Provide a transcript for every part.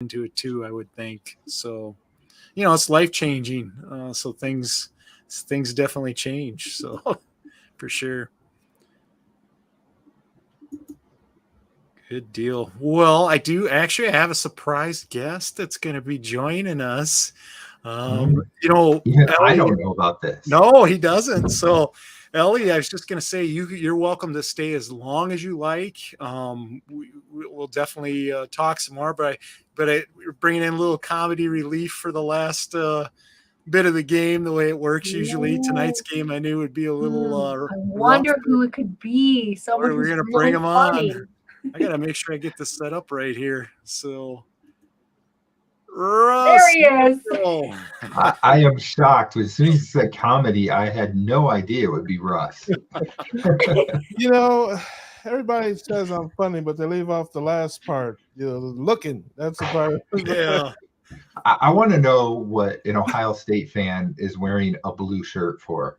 into it too, I would think. So, it's life changing. So things definitely change. So for sure. Good deal. Well, I do actually have a surprise guest that's going to be joining us. Mm. Even I Ellie, don't know about this. no, he doesn't. So, Ellie, I was just going to say you're welcome to stay as long as you like. We'll definitely talk some more, we're bringing in a little comedy relief for the last bit of the game. The way it works usually, tonight's game I knew would be a little I rough. wonder who it could be. Someone We're who's going to bring really him funny. on. I got to make sure I get this set up right here. So, Russ. There he is. I am shocked. As soon as you said comedy, I had no idea it would be Russ. Everybody says I'm funny, but they leave off the last part. Looking. That's the part. Yeah. I want to know what an Ohio State fan is wearing a blue shirt for.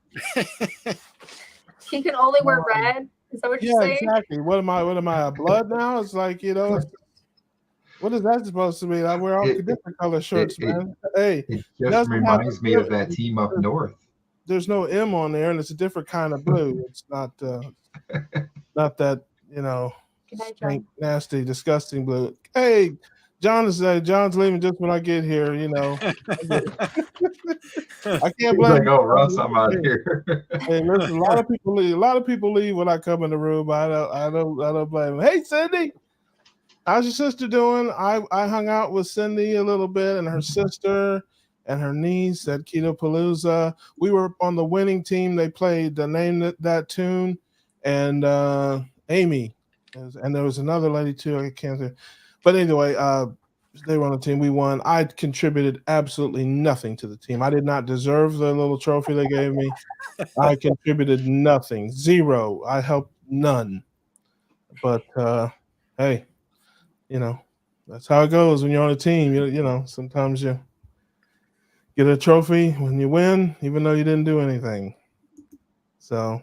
He can only wear red. Is that what you're saying? Exactly. What am I? A blood now? It's like, what is that supposed to mean? I wear all different color shirts, man. Hey, it just reminds me of that team up north. There's no M on there, and it's a different kind of blue. It's not that nasty, disgusting blue. Hey, John's leaving just when I get here. I can't blame. Like, oh, Russ, I'm out here. Hey, listen, a lot of people leave when I come in the room. I don't blame them. Hey, Cindy, how's your sister doing? I hung out with Cindy a little bit and her sister and her niece at Keto Palooza. We were on the winning team. They played the name that tune, and Amy, and there was another lady too. I can't say, but anyway, they were on the team. We won. I contributed absolutely nothing to the team. I did not deserve the little trophy they gave me. I contributed nothing, zero. I helped none. But hey, that's how it goes when you're on a team. Sometimes you get a trophy when you win, even though you didn't do anything. So,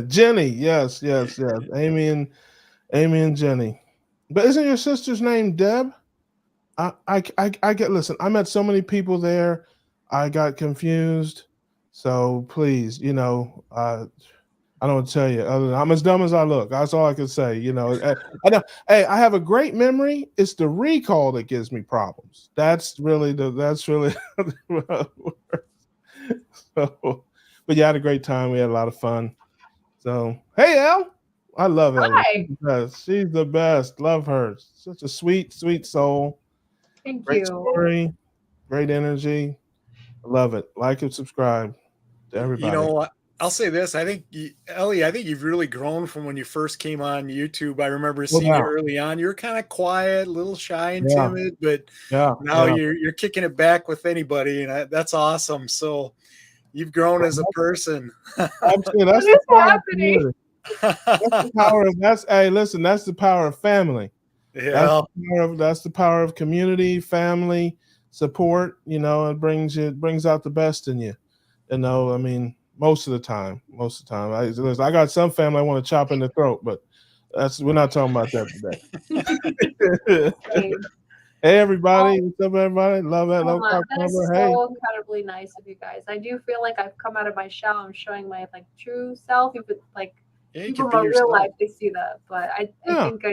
Jenny, yes, Amy and Jenny. But isn't your sister's name Deb? I get. Listen, I met so many people there. I got confused. So please, I don't want to tell you. Other than I'm as dumb as I look. That's all I can say. I know. Hey, I have a great memory. It's the recall that gives me problems. That's really. So, but yeah, I had a great time. We had a lot of fun. So hey, Elle, I love Ellie. She's the best. Love her. Such a sweet, sweet soul. Thank great you. Story, great energy. I love it. Like and subscribe to everybody. I'll say this. I think, Ellie, you've really grown from when you first came on YouTube. I remember seeing you early on. You were kind of quiet, a little shy and timid, but now you're kicking it back with anybody, and that's awesome. So you've grown as a person. Absolutely. That's the happening. That's the power of family. Yeah. That's the power of community, family, support. It brings out the best in you. I mean, most of the time. I got some family I want to chop in the throat, but we're not talking about that today. Hey, everybody. What's up, everybody? Love that. That is so incredibly nice of you guys. I do feel like I've come out of my shell. I'm showing my true self. Even people in my real life, they see that. But I think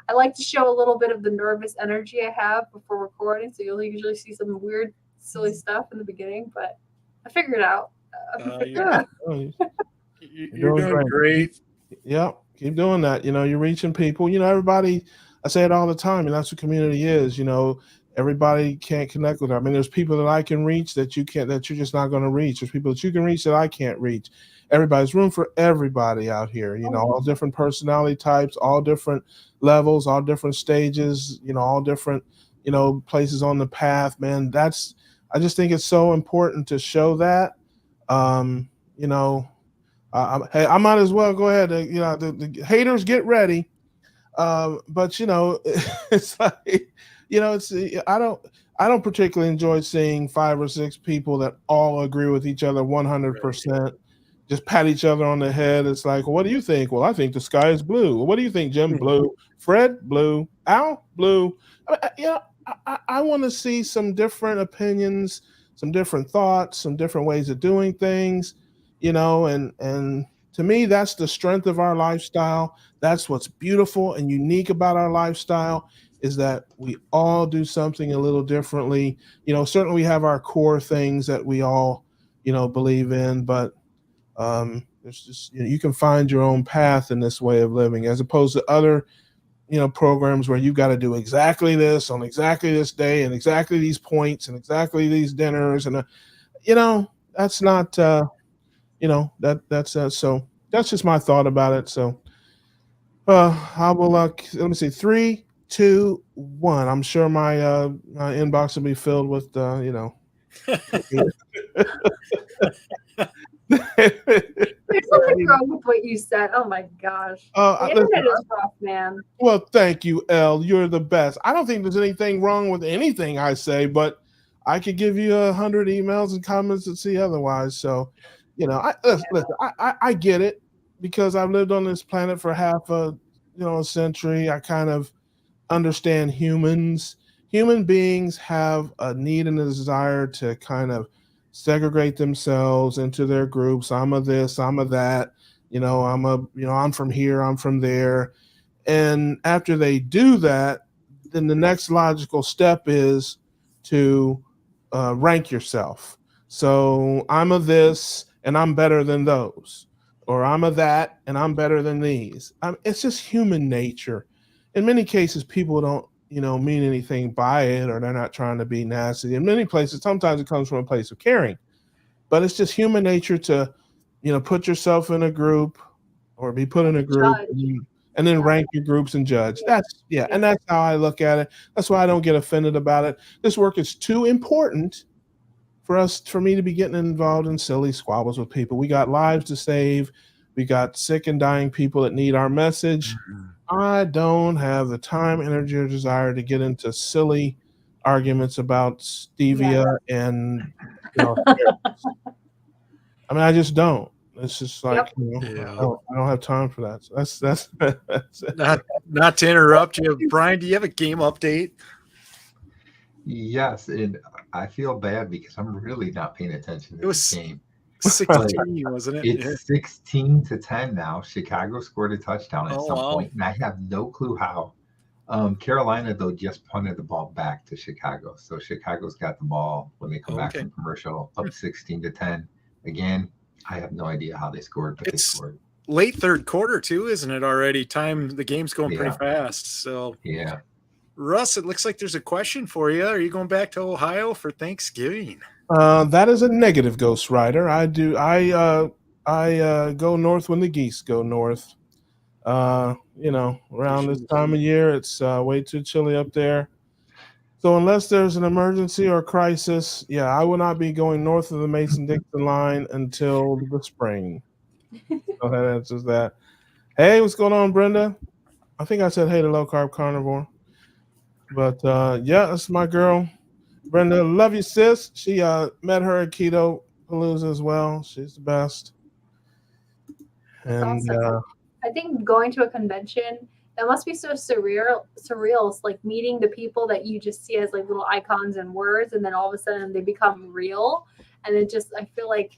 I like to show a little bit of the nervous energy I have before recording. So you'll usually see some weird, silly stuff in the beginning. But I figured it out. You're doing great. Yeah, keep doing that. You're reaching people. Everybody. I say it all the time, and that's what community is. Everybody can't connect with her. I mean, there's people that I can reach that you can't, that you're just not going to reach. There's people that you can reach that I can't reach. Everybody's room for everybody out here. All different personality types, all different levels, all different stages. All different, places on the path. Man, I just think it's so important to show that. Hey, I might as well go ahead. The haters get ready. But it's like, I don't particularly enjoy seeing 5 or 6 people that all agree with each other 100%. just pat each other on the head. It's like, well, what do you think? Well, I think the sky is blue. Well, what do you think, Jim? Blue. Fred? Blue. Al? Blue. I want to see some different opinions, some different thoughts, some different ways of doing things, and to me, that's the strength of our lifestyle. That's what's beautiful and unique about our lifestyle is that we all do something a little differently. Certainly we have our core things that we all, believe in, but there's just, you can find your own path in this way of living as opposed to other, programs where you've got to do exactly this on exactly this day and exactly these points and exactly these dinners. And, that's not, so that's just my thought about it. So, I will, let me see, 3, 2, 1. I'm sure my inbox will be filled with, There's something wrong with what you said. Oh my gosh. The internet is rough, man. Well, thank you, Elle. You're the best. I don't think there's anything wrong with anything I say, but I could give you 100 emails and comments that see otherwise. So, I get it because I've lived on this planet for half a century. I kind of understand humans. Human beings have a need and a desire to kind of segregate themselves into their groups. I'm a this, I'm a that, I'm from here, I'm from there. And after they do that, then the next logical step is to rank yourself. So I'm a this and I'm better than those, or I'm a that and I'm better than these. It's just human nature. In many cases, people don't, mean anything by it, or they're not trying to be nasty. In many places, sometimes it comes from a place of caring, but it's just human nature to, put yourself in a group or be put in a group and then rank your groups and judge. And that's how I look at it. That's why I don't get offended about it. This work is too important for me to be getting involved in silly squabbles with people. We got lives to save. We got sick and dying people that need our message. I don't have the time, energy, or desire to get into silly arguments about stevia and, I just don't. It's just like, I don't have time for that. So that's not to interrupt you. Brian, do you have a game update? Yes, and I feel bad because I'm really not paying attention to this game. 16, wasn't it? It's 16-10 now. Chicago scored a touchdown at some point, and I have no clue how. Carolina, though, just punted the ball back to Chicago. So Chicago's got the ball when they come back from commercial, up 16-10. Again, I have no idea how they scored, but they scored. Late third quarter, too, isn't it already? The game's going pretty fast. So yeah. Russ, it looks like there's a question for you. Are you going back to Ohio for Thanksgiving? That is a negative, Ghost Rider. I do. I go north when the geese go north. Around this time of year, it's way too chilly up there. So unless there's an emergency or crisis, I will not be going north of the Mason-Dixon line until the spring. So that answers that. Hey, what's going on, Brenda? I think I said hey to Low Carb Carnivore. But that's my girl, Brenda. Love you, sis. She met her at Keto Palooza as well. She's the best. And awesome. I think going to a convention, that must be so surreal. It's like meeting the people that you just see as like little icons and words, and then all of a sudden they become real. And it just, I feel like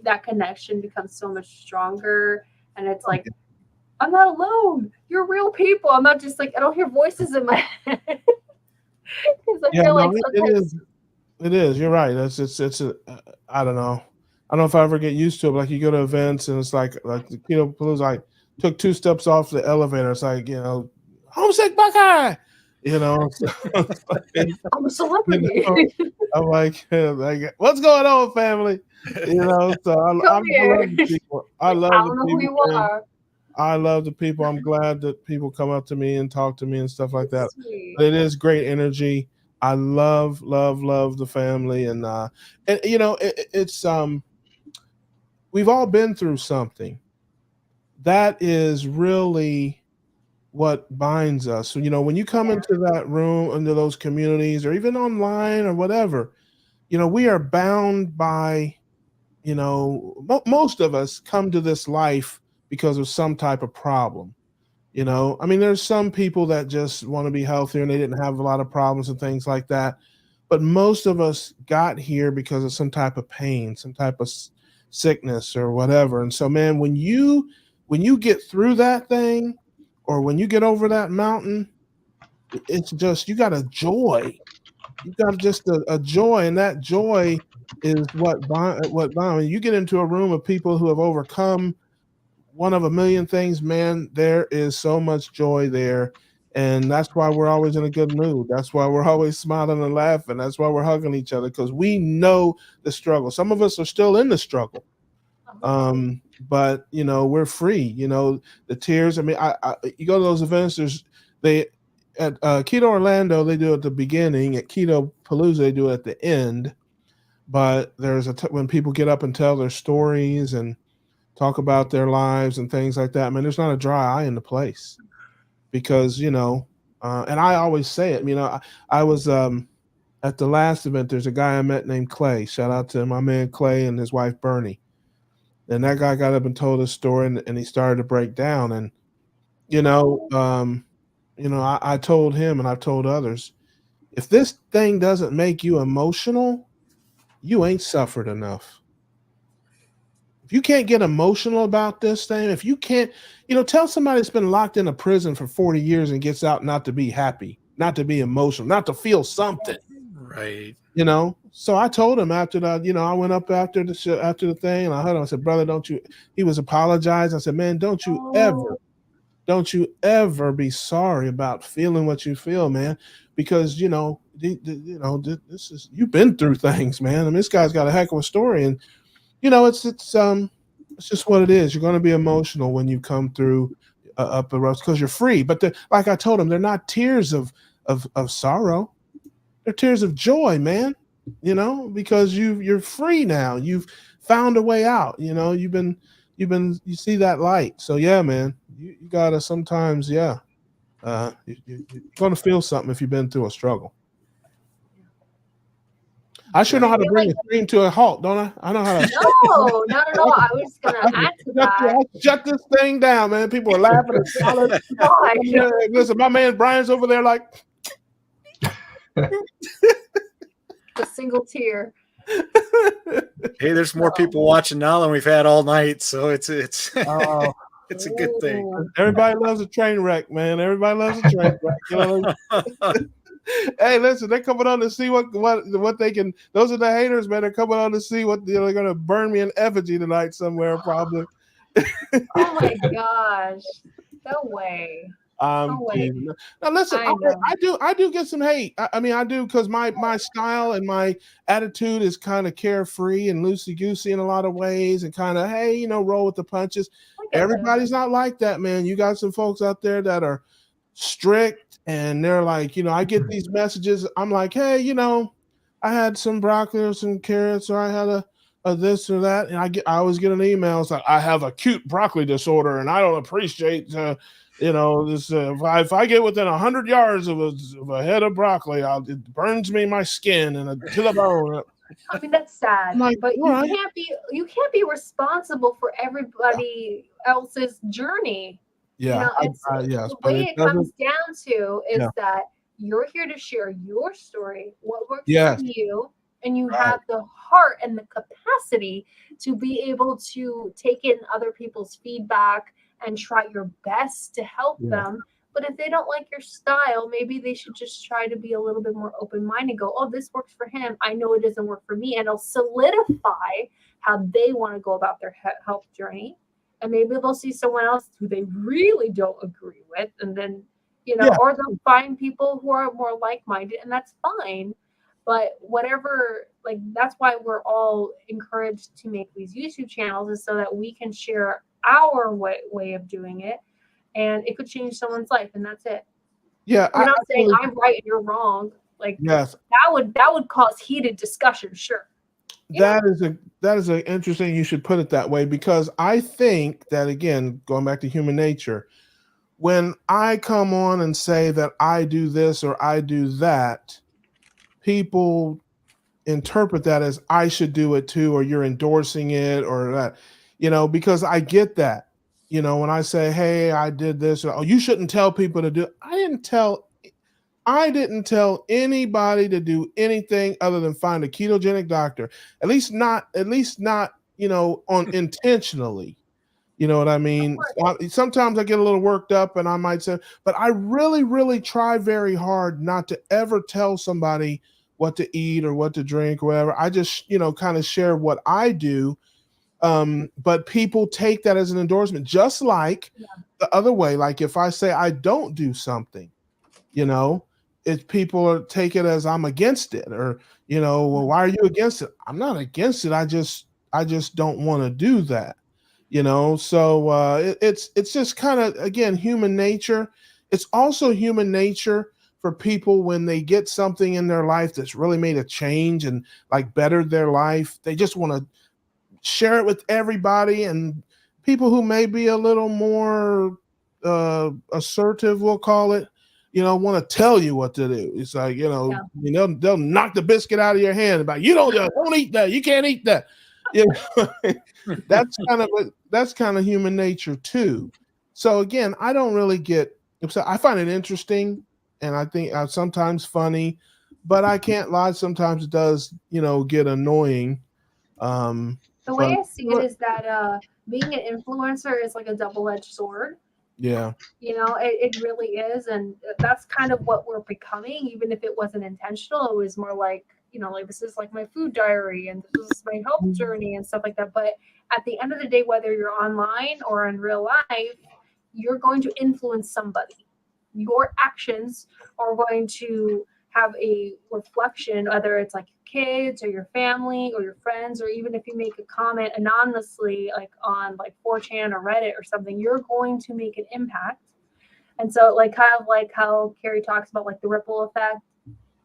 that connection becomes so much stronger. And it's like, I'm not alone. You're real people. I'm not just like, I don't hear voices in my head. It is. You're right. It's I don't know. I don't know if I ever get used to it. But like you go to events and it's like the Keto Palooza, I took 2 steps off the elevator. It's like, homesick Buckeye. I'm a celebrity. I'm like, what's going on, family? So I love the people. I love the people. Who you are. I love the people. I'm glad that people come up to me and talk to me and stuff like that. But it is great energy. I love the family, and it's we've all been through something. That is really what binds us. So, when you come into that room, into those communities, or even online or whatever, we are bound by, most of us come to this life because of some type of problem. I mean, there's some people that just want to be healthier and they didn't have a lot of problems and things like that. But most of us got here because of some type of pain, some type of sickness or whatever. And so, man, when you get through that thing, or when you get over that mountain, it's just, you got a joy. You got just a joy, and that joy is what when you get into a room of people who have overcome one of a million things, man, there is so much joy there. And that's why we're always in a good mood. That's why we're always smiling and laughing. That's why we're hugging each other, because we know the struggle. Some of us are still in the struggle. But we're free. The tears. I mean, you go to those events, at Keto Orlando, they do it at the beginning. At Keto Palooza, they do it at the end. But there's when people get up and tell their stories and talk about their lives and things like that, man, there's not a dry eye in the place, because and I always say it. I was at the last event. There's a guy I met named Clay. Shout out to my man Clay and his wife Bernie. And that guy got up and told his story, and he started to break down. And I told him, and I've told others, if this thing doesn't make you emotional, you ain't suffered enough. If you can't get emotional about this thing, if you can't, tell somebody that's been locked in a prison for 40 years and gets out not to be happy, not to be emotional, not to feel something. Right. So I told him after that, I went up after the thing, and I heard him. I said, brother, he was apologizing. I said, man, don't you ever be sorry about feeling what you feel, man, because, this is, you've been through things, man. I mean, this guy's got a heck of a story, and, it's just what it is. You're going to be emotional when you come through up the road, because you're free. But like I told him, they're not tears of sorrow. They're tears of joy, man. Because you're free now. You've found a way out. You see that light. So yeah, man, you gotta sometimes, you're gonna feel something if you've been through a struggle. I should know how to bring a stream to a halt, don't I? I know how to. No, not at all. I was gonna add to that. Shut this thing down, man. People are laughing and listen, my man Brian's over there like a single tear. Hey, there's more people watching now than we've had all night, so it's it's a good thing. Everybody loves a train wreck, man. Everybody loves a train wreck. Hey, listen, they're coming on to see what they can. Those are the haters, man. They're coming on to see what they're gonna burn me in effigy tonight somewhere, probably. Oh my gosh! No way. Now listen, I do get some hate. I mean, I do, because my style and my attitude is kind of carefree and loosey goosey in a lot of ways, and kind of, hey, roll with the punches. Everybody's not like that, man. You got some folks out there that are strict, and they're like, I get these messages. I'm like, hey, I had some broccoli or some carrots, or I had a this or that, and I always get an email. It's like, I have acute broccoli disorder, and I don't appreciate this. If I get within 100 yards of a head of broccoli, it burns me my skin and to the bone. I mean, that's sad, but you can't be responsible for everybody else's journey. Yeah, the way it comes down to is that you're here to share your story, what works for you, and you have the heart and the capacity to be able to take in other people's feedback and try your best to help them. But if they don't like your style, maybe they should just try to be a little bit more open-minded. Go, oh, this works for him. I know it doesn't work for me. And it'll solidify how they want to go about their health journey. And maybe they'll see someone else who they really don't agree with. And then, or they'll find people who are more like-minded, and that's fine. But whatever, that's why we're all encouraged to make these YouTube channels, is so that we can share our way of doing it, and it could change someone's life, and that's it. Yeah, I'm not saying I'm right and you're wrong. That would cause heated discussion, sure. That is an interesting. You should put it that way, because I think that, again, going back to human nature, when I come on and say that I do this or I do that, people interpret that as I should do it too, or you're endorsing it, or that, because I get that, when I say, hey, I did this, or, oh, you shouldn't tell people to do it. I didn't tell anybody to do anything other than find a ketogenic doctor. At least not, on intentionally. You know what I mean? Sometimes I get a little worked up and I might say, but I really, really try very hard not to ever tell somebody what to eat or what to drink or whatever. I just, kind of share what I do. But people take that as an endorsement, just like the other way. Like if I say I don't do something, if people take it as I'm against it, or, well, why are you against it? I'm not against it. I just don't want to do that. So it's just kind of, again, human nature. It's also human nature for people when they get something in their life that's really made a change and like bettered their life. They just want to share it with everybody, and people who may be a little more assertive, we'll call it, want to tell you what to do. It's like, they'll knock the biscuit out of your hand about, you don't eat that. You can't eat that. That's kind of human nature too. So again, I don't really get upset. I find it interesting, and I think sometimes funny, but I can't lie. Sometimes it does, get annoying. The way I see it is that being an influencer is like a double-edged sword. Yeah. It really is, and that's kind of what we're becoming. Even if it wasn't intentional, it was more like, like this is like my food diary and this is my health journey and stuff like that. But at the end of the day, whether you're online or in real life, you're going to influence somebody. Your actions are going to have a reflection, whether it's like your kids or your family or your friends, or even if you make a comment anonymously, like on like 4chan or Reddit or something, you're going to make an impact. And so like kind of like how Carrie talks about like the ripple effect.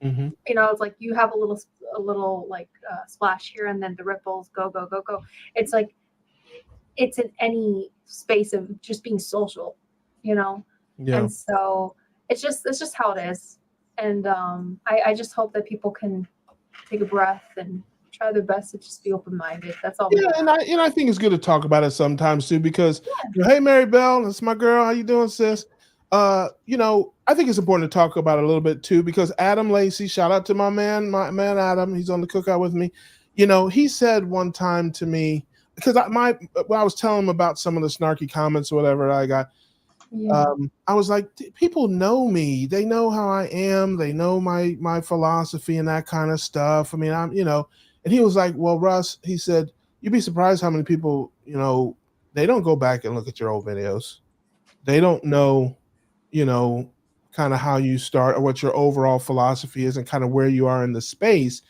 Mm-hmm. It's like you have a little like splash here, and then the ripples go. It's like it's in any space of just being social, Yeah. And so it's just how it is. And I just hope that people can take a breath and try their best to just be open-minded. That's all. Yeah, and I think it's good to talk about it sometimes too, because hey, Mary Bell, that's my girl. How you doing, sis? I think it's important to talk about it a little bit too, because Adam Lacey, shout out to my man Adam, he's on the cookout with me. He said one time to me, because I was telling him about some of the snarky comments or whatever I got. I was like, people know me, they know how I am, they know my philosophy and that kind of stuff. I mean, I'm, and he was like, well, Russ, he said, you'd be surprised how many people, they don't go back and look at your old videos. They don't know, kind of how you start or what your overall philosophy is and kind of where you are in the space.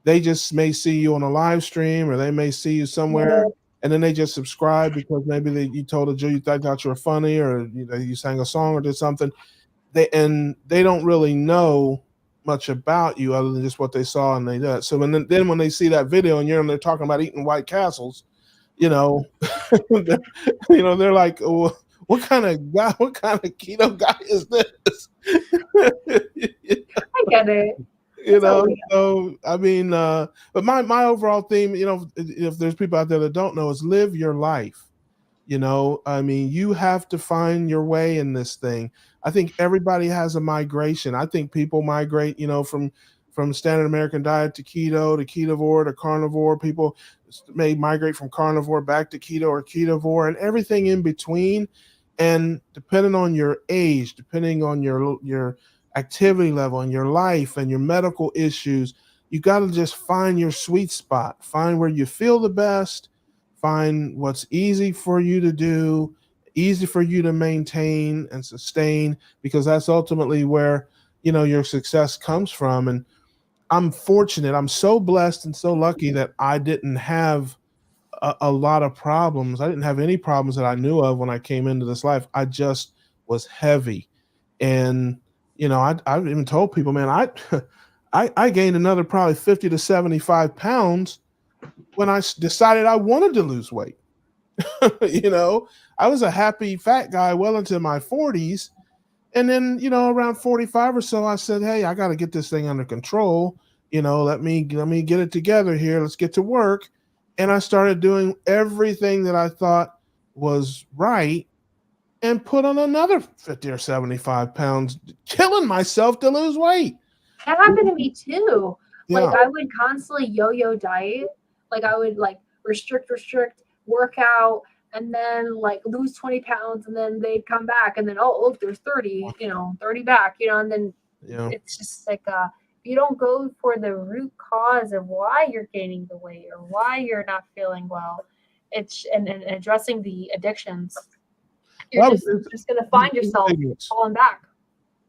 They just may see you on a live stream, or they may see you somewhere, and then they just subscribe because maybe you told a joke, you thought you were funny, or you sang a song or did something. They don't really know much about you other than just what they saw and they did. So then when they see that video and you're in there talking about eating White Castles, they're like, oh, what kind of keto guy is this? I get it. So I mean, but my overall theme, if there's people out there that don't know, is live your life. I mean, you have to find your way in this thing. I think everybody has a migration. I think people migrate, from standard American diet to keto, to ketovore, to carnivore. People may migrate from carnivore back to keto or ketovore, and everything in between. And depending on your age, depending on your activity level and your life and your medical issues, you got to just find your sweet spot, find where you feel the best, find what's easy for you to do, easy for you to maintain and sustain, because that's ultimately where, your success comes from. And I'm fortunate. I'm so blessed and so lucky that I didn't have a lot of problems. I didn't have any problems that I knew of when I came into this life. I just was heavy. And, I've even told people, man, I gained another probably 50 to 75 pounds when I decided I wanted to lose weight. I was a happy fat guy well into my 40s. And then, around 45 or so, I said, hey, I got to get this thing under control. let me get it together here. Let's get to work. And I started doing everything that I thought was right and put on another 50 or 75 pounds, killing myself to lose weight. That happened to me too. Yeah. Like I would constantly yo-yo diet. Like I would like restrict, work out, and then like lose 20 pounds, and then they'd come back, and then look, there's 30, 30 back, and then it's just like if you don't go for the root cause of why you're gaining the weight or why you're not feeling well, it's and addressing the addictions, you're just gonna find yourself falling back.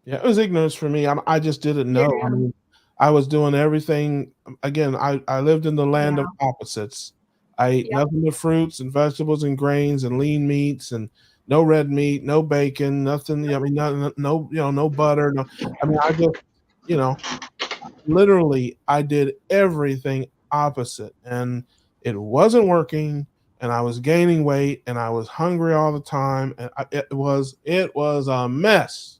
Yeah, it was ignorance for me. I just didn't know. I mean, I was doing everything. Again, I lived in the land of opposites. I ate nothing but fruits and vegetables and grains and lean meats and no red meat, no bacon, nothing. I mean, no butter. No, I mean, I just, literally, I did everything opposite, and it wasn't working. And I was gaining weight, and I was hungry all the time, and it was a mess.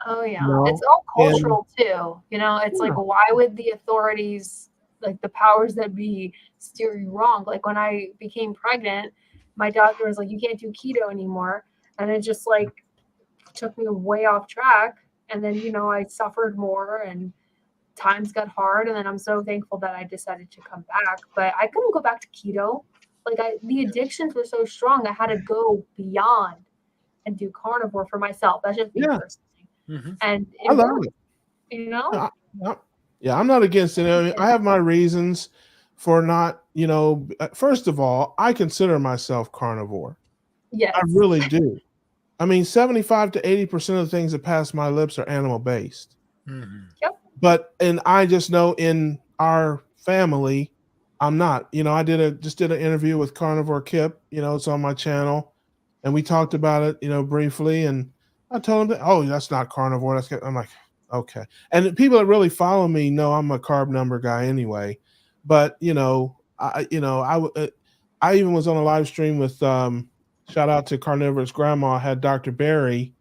Oh yeah, it's all cultural too. It's like, why would the authorities, like the powers that be, steer you wrong? Like when I became pregnant, my doctor was like, you can't do keto anymore, and it just like took me way off track. And then I suffered more, and times got hard. And then I'm so thankful that I decided to come back, but I couldn't go back to keto. Like the addictions were so strong, I had to go beyond and do carnivore for myself. That's just me personally. Mm-hmm. And I love it. Yeah, I'm not against it. I mean, I have my reasons for not, first of all, I consider myself carnivore. Yes. I really do. I mean, 75 to 80% of the things that pass my lips are animal based. Mm-hmm. Yep. And I just know in our family, I'm not. I just did an interview with Carnivore Kip, it's on my channel, and we talked about it, briefly, and I told him that, that's not carnivore. I'm like, okay. And the people that really follow me know I'm a carb number guy anyway. But I even was on a live stream with shout out to Carnivorous Grandma. I had Dr. Barry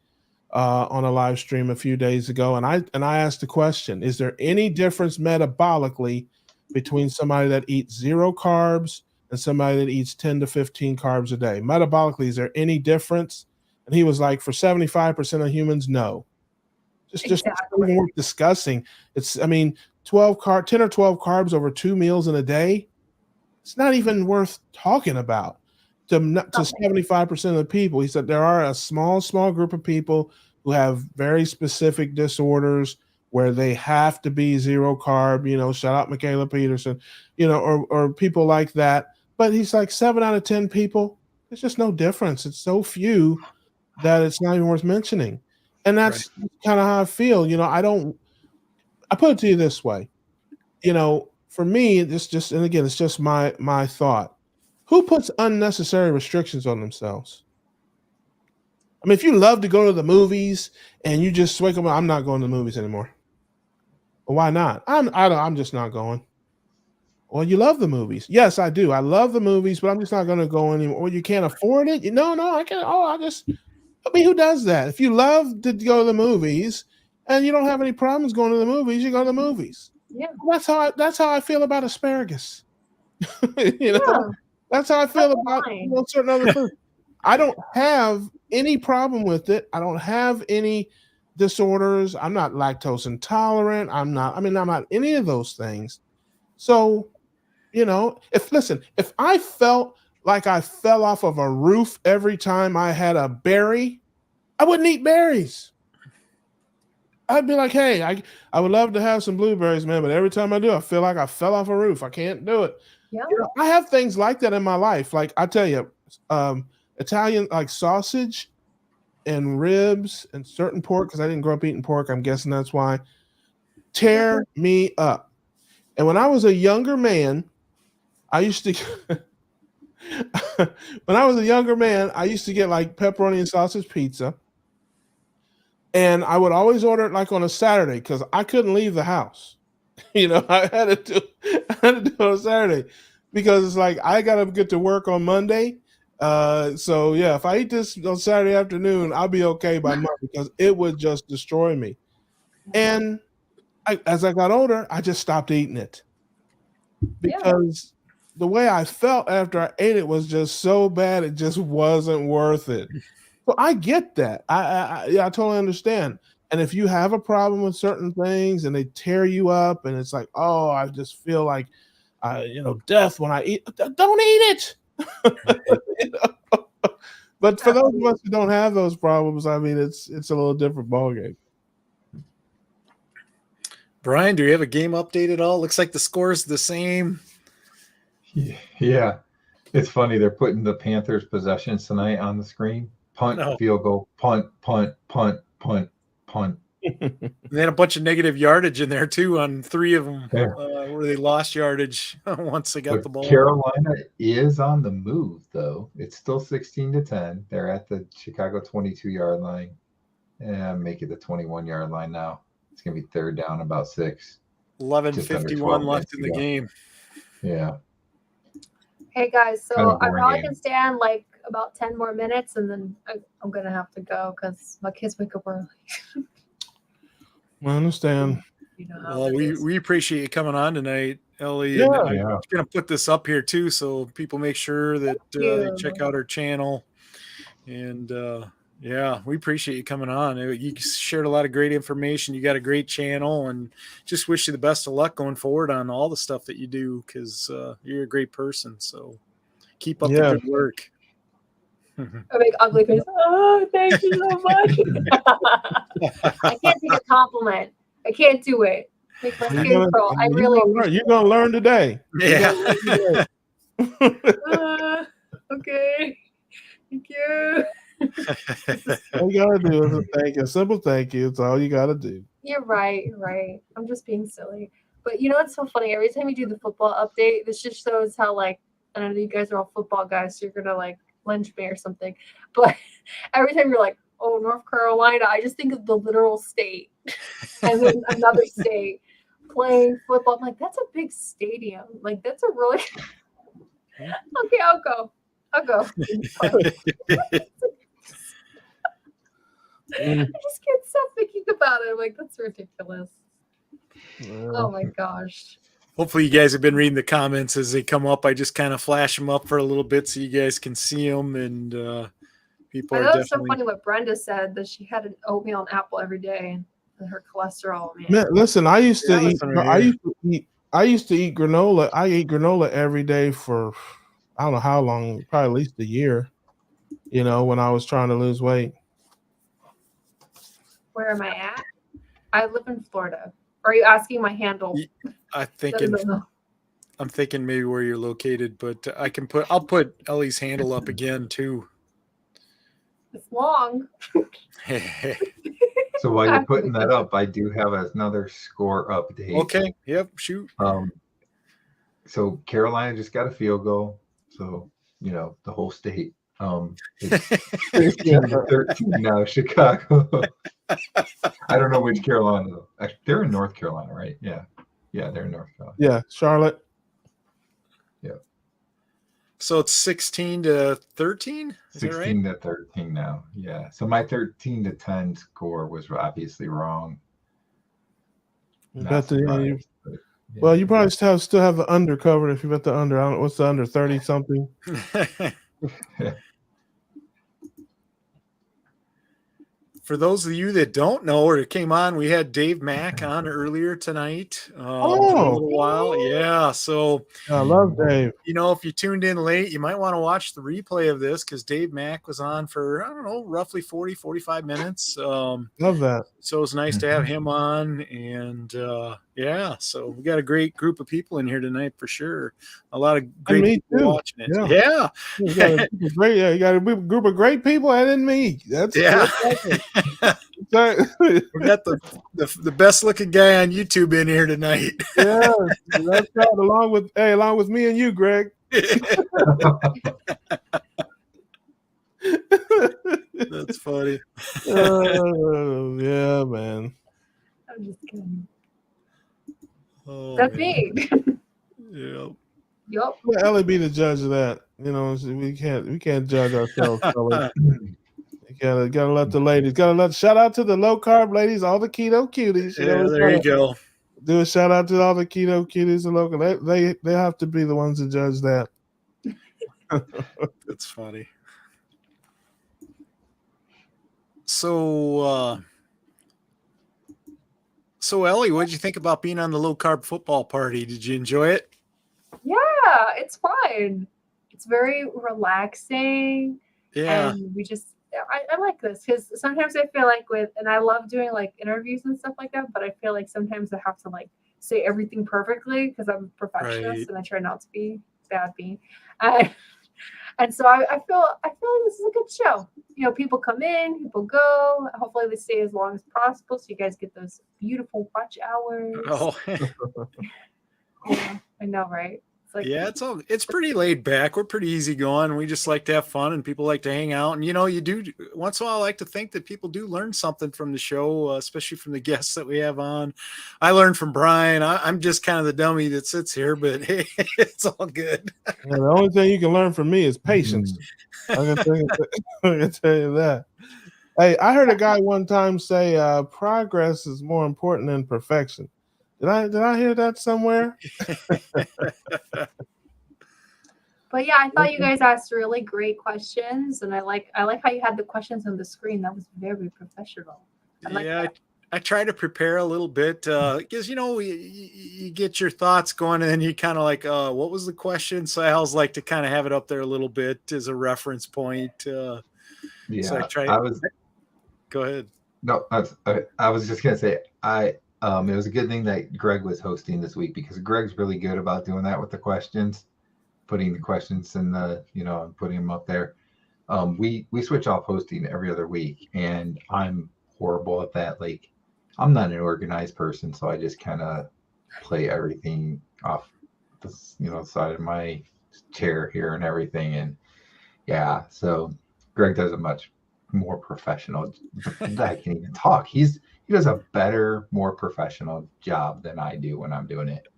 on a live stream a few days ago, and I asked the question: is there any difference metabolically between somebody that eats 0 carbs and somebody that eats 10 to 15 carbs a day? Metabolically, is there any difference? And he was like, for 75% of humans, no. Just even worth discussing. It's, 10 or 12 carbs over 2 meals in a day. It's not even worth talking about to 75% of the people. He said there are a small group of people who have very specific disorders where they have to be 0 carb, shout out Michaela Peterson, or people like that. But he's like 7 out of 10 people, there's just no difference. It's so few that it's not even worth mentioning. And that's kind of how I feel. I put it to you this way, for me, and again, it's just my thought. Who puts unnecessary restrictions on themselves? I mean, if you love to go to the movies and you just wake up, I'm not going to the movies anymore. Well, why not? I'm just not going. Well, you love the movies. Yes, I do. I love the movies, but I'm just not going to go anymore. Well, you can't afford it. No, I can't. Who does that? If you love to go to the movies and you don't have any problems going to the movies, you go to the movies. Yeah. That's how I feel about asparagus. That's how I feel about certain other foods. I don't have any problem with it. I don't have any disorders. I'm not lactose intolerant. I'm not any of those things. So, if I felt like I fell off of a roof every time I had a berry, I wouldn't eat berries. I'd be like, hey, I would love to have some blueberries, man, but every time I do, I feel like I fell off a roof. I can't do it. Yeah. I have things like that in my life. Like I tell you, Italian like sausage and ribs and certain pork, because I didn't grow up eating pork. I'm guessing that's why. Tear me up. And when I was a younger man, I used to get like pepperoni and sausage pizza. And I would always order it like on a Saturday because I couldn't leave the house. I had to do it on Saturday because it's like I got to get to work on Monday. So yeah, if I eat this on Saturday afternoon, I'll be okay by Monday because it would just destroy me. And as I got older, I just stopped eating it because the way I felt after I ate it was just so bad. It just wasn't worth it. So I get that. I totally understand. And if you have a problem with certain things and they tear you up, and it's like, oh, I just feel like, death when I eat. Don't eat it. But for those of us who don't have those problems, I mean, it's a little different ballgame. Brian, do you have a game update at all? Looks like the score's the same. Yeah. It's funny. They're putting the Panthers' possessions tonight on the screen. Punt, field goal, punt, punt, punt, punt, punt. And then a bunch of negative yardage in there, too, on 3 of them where they lost yardage once they got the ball. Carolina is on the move, though. It's still 16-10. They're at the Chicago 22-yard line. And make it the 21-yard line now. It's going to be 3rd down, about 6. 11:51 left in the game. Yeah. Hey, guys, so I probably can stand like about 10 more minutes, and then I'm going to have to go because my kids wake up early. I understand. Well, we appreciate you coming on tonight, Ellie. Yeah. And I'm going to put this up here, too, so people make sure that they check out our channel. And, we appreciate you coming on. You shared a lot of great information. You got a great channel, and just wish you the best of luck going forward on all the stuff that you do because you're a great person. So keep up the good work. I make ugly face. Oh, thank you so much. I can't take a compliment. I can't do it. Make my skin curl. I really. You're gonna learn today. Yeah. Okay. Thank you. All you gotta do is a thank you. A simple thank you. It's all you gotta do. You're right. I'm just being silly. But you know what's so funny? Every time you do the football update, this just shows how I know you guys are all football guys, so you're gonna lynch me or something. But every time you're like, oh, North Carolina, I just think of the literal state and then another state playing football. I'm like, that's a big stadium. That's a really okay, I'll go. I just can't stop thinking about it. I'm like, that's ridiculous. Oh my gosh. Hopefully you guys have been reading the comments as they come up. I just kind of flash them up for a little bit so you guys can see them. And people are definitely. It's so funny what Brenda said, that she had an oatmeal and apple every day, and her cholesterol. Man, listen, I used to eat granola. I ate granola every day for I don't know how long, probably at least a year. When I was trying to lose weight. Where am I at? I live in Florida. Are you asking my handle? I'm thinking maybe where you're located, but I'll put Ellie's handle up again too. It's long. So while you're putting that up, I do have another score update. Okay. Yep. Shoot. So Carolina just got a field goal. So, the whole state. It's 16-13 now, Chicago. I don't know which Carolina though. Actually, they're in North Carolina, right? Yeah, they're in North Carolina. Yeah, Charlotte. Yeah. So it's 16-13. 16-13 now. Yeah. So my 13-10 score was obviously wrong. Well, you probably still have the under covered if you bet the under. I don't know what's the under, 30 something. For those of you that don't know or came on, we had Dave Mack on earlier tonight for a little while. Yeah, so I love Dave. If you tuned in late, you might want to watch the replay of this because Dave Mack was on for, I don't know, roughly 40, 45 minutes. Love that. So it's nice to have him on. And so we got a great group of people in here tonight for sure. A lot of great people watching it. Yeah. You got a group of great people and then me. That's we got the best looking guy on YouTube in here tonight. Yeah, that's right. Along with me and you, Greg. That's funny. Yeah, man. I'm just kidding. Oh, that's me. Yep. Yep. Let Ellie be the judge of that. We can't judge ourselves. Gotta let the ladies. Shout out to the low carb ladies, all the keto cuties. There you go. Do a shout out to all the keto kitties and local. They have to be the ones to judge that. That's funny. So Ellie, what did you think about being on the low carb football party? Did you enjoy it? Yeah, it's fun. It's very relaxing. Yeah. And I like this because sometimes I feel like and I love doing like interviews and stuff like that, but I feel like sometimes I have to like say everything perfectly because I'm a perfectionist and I try not to be bad me. And so I feel like this is a good show. You know, people come in, people go. Hopefully they stay as long as possible so you guys get those beautiful watch hours. Oh. Yeah, I know, right? It's like, it's pretty laid back. We're pretty easygoing. We just like to have fun, and people like to hang out. And you do once in a while. I like to think that people do learn something from the show, especially from the guests that we have on. I learned from Brian. I'm just kind of the dummy that sits here, but hey, it's all good. Yeah, the only thing you can learn from me is patience. I can tell you that. Hey, I heard a guy one time say progress is more important than perfection. Did I hear that somewhere? But yeah, I thought you guys asked really great questions, and I like how you had the questions on the screen. That was very professional. I try to prepare a little bit because you get your thoughts going, and then you kind of like, what was the question? So I always like to kind of have it up there a little bit as a reference point. So go ahead. No, I was just gonna say it was a good thing that Greg was hosting this week because Greg's really good about doing that with the questions, putting the questions in the, and putting them up there. We switch off hosting every other week, and I'm horrible at that. Like, I'm not an organized person, so I just kind of play everything off the, side of my chair here and everything. And yeah, so Greg does a much more professional. I can't even talk. He does a better, more professional job than I do when I'm doing it.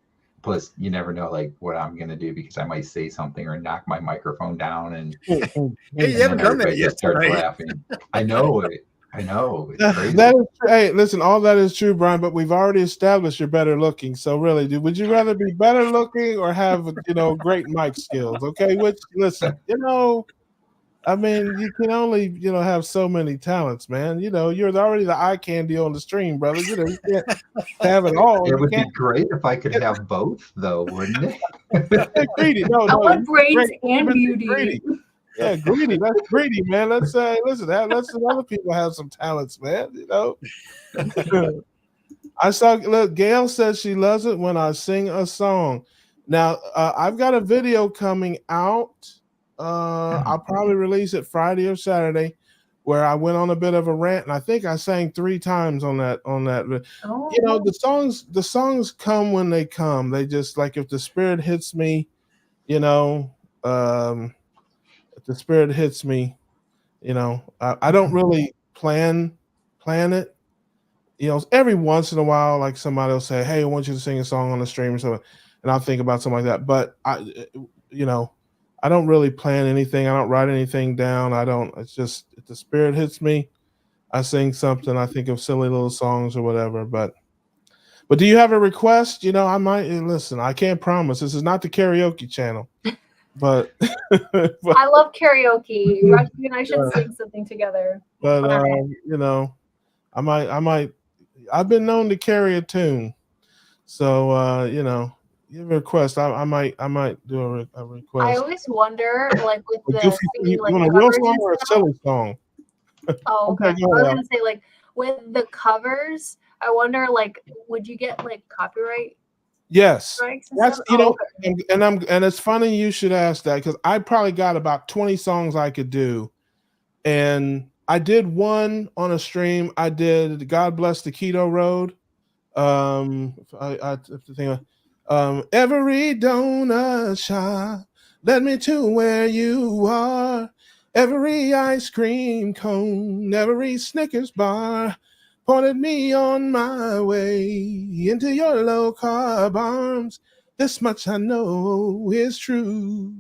Plus, you never know like what I'm gonna do because I might say something or knock my microphone down and hey, you haven't done that yet. Starts laughing. I know it. It's crazy. Hey, listen, all that is true, Brian. But we've already established you're better looking. So really, would you rather be better looking or have great mic skills? Okay, listen, I mean, you can only, have so many talents, man. You're already the eye candy on the stream, brother. You can't have it all. It would be great if I could have both, though, wouldn't it? Greedy. I want brains and beauty. Greedy. Yeah, greedy. That's greedy, man. Let's listen. Let's let other people have some talents, man. I saw. Look, Gail says she loves it when I sing a song. Now, I've got a video coming out. I'll probably release it Friday or Saturday, where I went on a bit of a rant, and I think I sang 3 times on that. Oh. The songs come when they come. They just like if the spirit hits me, if the spirit hits me, I don't really plan it. Every once in a while, like somebody will say, "Hey, I want you to sing a song on the stream," or something, and I'll think about something like that. But I don't really plan anything. I don't write anything down. It's just if the spirit hits me, I sing something. I think of silly little songs or whatever. But do you have a request? I might listen. I can't promise. This is not the karaoke channel. But I love karaoke. You and I should sing something together. But I might. I've been known to carry a tune. So you have a request. I might do a request. I always wonder, like with the you want a real song or a silly song? Oh, okay. I was gonna say, like with the covers, I wonder, like, would you get like copyright? Yes, that's and it's funny you should ask that because I probably got about 20 songs I could do, and I did one on a stream. I did "God Bless the Keto Road." I have to think of every donut shop led me to where you are. Every ice cream cone, every Snickers bar pointed me on my way into your low-carb arms. This much I know is true,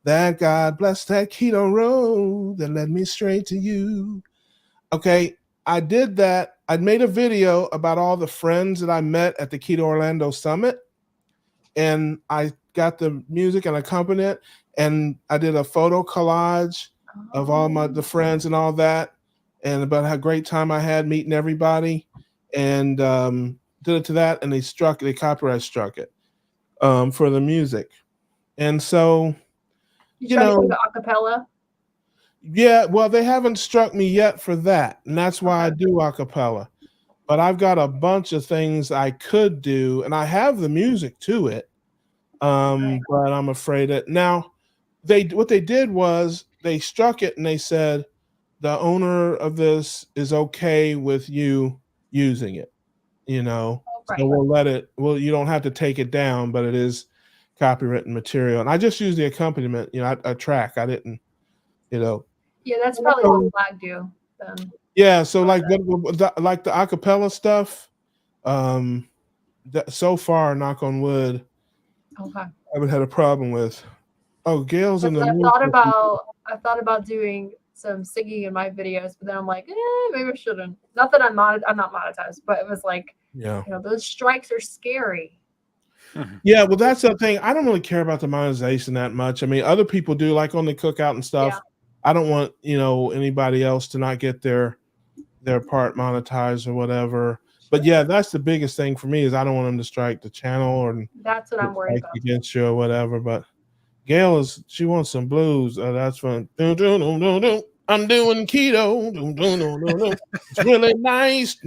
that God bless that keto road that led me straight to you. Okay, I did that. I made a video about all the friends that I met at the Keto Orlando Summit, and I got the music and accompanied it, and I did a photo collage of all the friends and all that, and about how great time I had meeting everybody, and did it to that, and they copyright struck it for the music, and so you know, the acapella. Yeah, well, they haven't struck me yet for that, and that's why I do acapella. But I've got a bunch of things I could do, and I have the music to it. But I'm afraid that now what they did was they struck it and they said the owner of this is okay with you using it, you know. So we'll let it. Well, you don't have to take it down, but it is copywritten material. And I just used the accompaniment, you know, a track. I didn't, you know. Yeah, that's probably what flagged you then. Yeah, so like the acapella stuff, so far, knock on wood, I haven't had a problem with. Oh, Gail's in the. I thought about doing some singing in my videos, but then I'm like, maybe I shouldn't. Not that I'm not monetized, but it was like, you know, those strikes are scary. Yeah, well, that's the thing. I don't really care about the monetization that much. I mean, other people do, like on the cookout and stuff. Yeah. I don't want, you know, anybody else to not get their part monetized or whatever. But yeah, that's the biggest thing for me is I don't want them to strike the channel or that's what I'm worried about against you or whatever. But Gail she wants some blues. That's fun. I'm doing keto. It's really nice.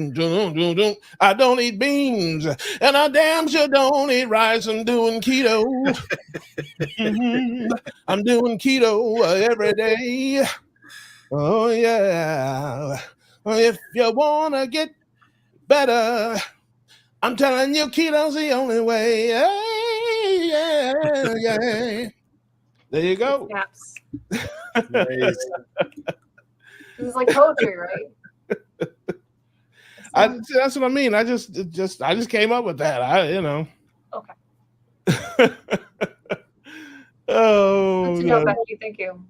I don't eat beans, and I damn sure don't eat rice. I'm doing keto. I'm doing keto every day. Oh yeah. If you wanna get better, I'm telling you, keto's the only way. Yeah. There you go. Snaps. Nice. This is like poetry, right? That's what I mean. I just came up with that. You know. Okay. Oh. Good to know, Becky. Thank you.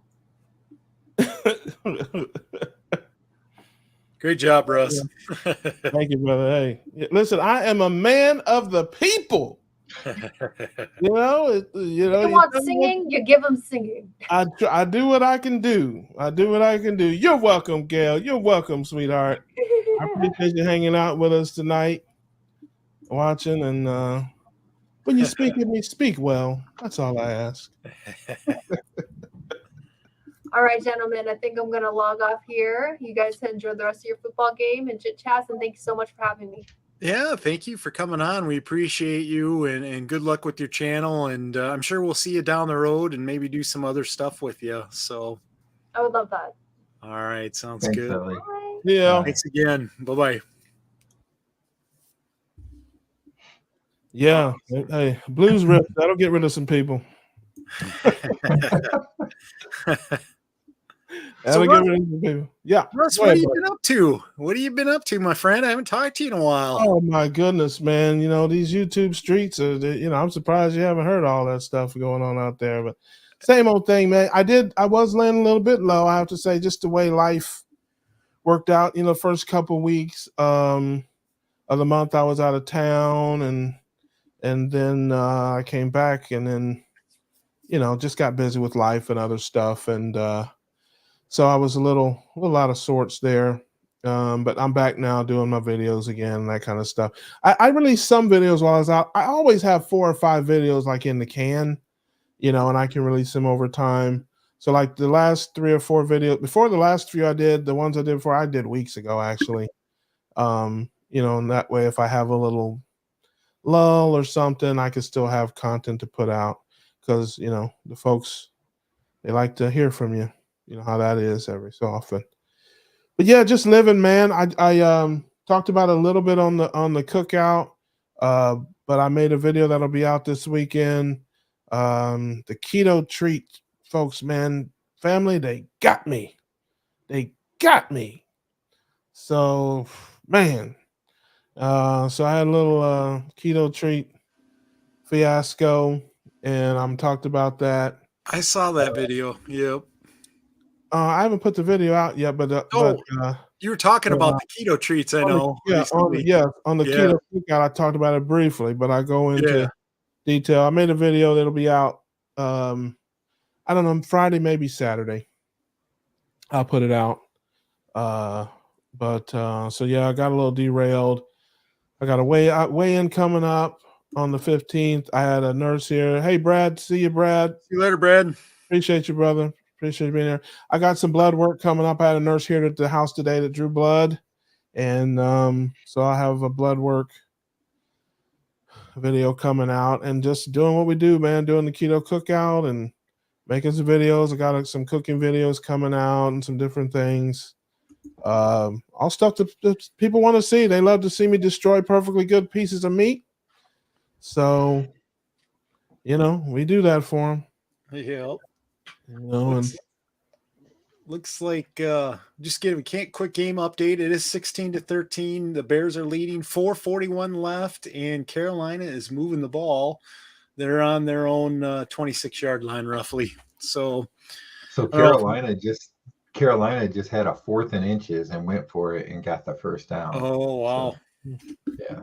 Great job, Russ. Thank you, brother. Hey, listen, I am a man of the people. You want singing, you give them singing. I do what I can do. You're welcome, Gail. You're welcome, sweetheart. I appreciate you hanging out with us tonight, watching, and when you speak at me, speak well. That's all I ask. All right, gentlemen, I think I'm going to log off here. You guys enjoy the rest of your football game and chit chats, and thank you so much for having me. Yeah, thank you for coming on. We appreciate you, and good luck with your channel. And I'm sure we'll see you down the road and maybe do some other stuff with you. So I would love that. All right, sounds good. Ellie. Yeah. Thanks again. Bye-bye. Yeah. Hey, blues rip. That'll get rid of some people. So yeah. Russ, what have you been up to? What have you been up to, my friend? I haven't talked to you in a while. Oh my goodness, man. You know, these YouTube streets are, I'm surprised you haven't heard all that stuff going on out there. But same old thing, man. I was laying a little bit low, I have to say, just the way life worked out. You know, first couple weeks of the month I was out of town, and then I came back, and then, just got busy with life and other stuff. And so I was a little out of sorts there. But I'm back now doing my videos again and that kind of stuff. I released some videos while I was out. I always have 4 or 5 videos like in the can, and I can release them over time. So like the last 3 or 4 videos, before the last few the ones I did before, I did weeks ago, actually. And that way, if I have a little lull or something, I can still have content to put out, because, the folks, they like to hear from you. You know how that is every so often. But yeah, just living, man. I talked about it a little bit on the cookout, but I made a video that'll be out this weekend. The keto treat folks, man, family, they got me. So, man, so I had a little keto treat fiasco, and I'm talked about that. I saw that video. Yep. I haven't put the video out yet, but you were talking about the keto treats. I know. On the keto cookout, I talked about it briefly, but I go into detail. I made a video that'll be out. I don't know, Friday, maybe Saturday. I'll put it out. So yeah, I got a little derailed. I got a weigh-in coming up on the 15th. I had a nurse here. Hey, Brad. See you, Brad. See you later, Brad. Appreciate you, brother. Appreciate you being here. I got some blood work coming up. I had a nurse here at the house today that drew blood. And so I have a blood work video coming out and just doing what we do, man, doing the keto cookout and making some videos. I got some cooking videos coming out and some different things. All stuff that people want to see. They love to see me destroy perfectly good pieces of meat. So, we do that for them. Yeah. Looks like just give a quick game update. It is 16-13. The Bears are leading, 4:41 left, and Carolina is moving the ball. They're on their own 26-yard line, roughly. So Carolina just had a 4th and inches and went for it and got the first down. Oh wow! So, yeah,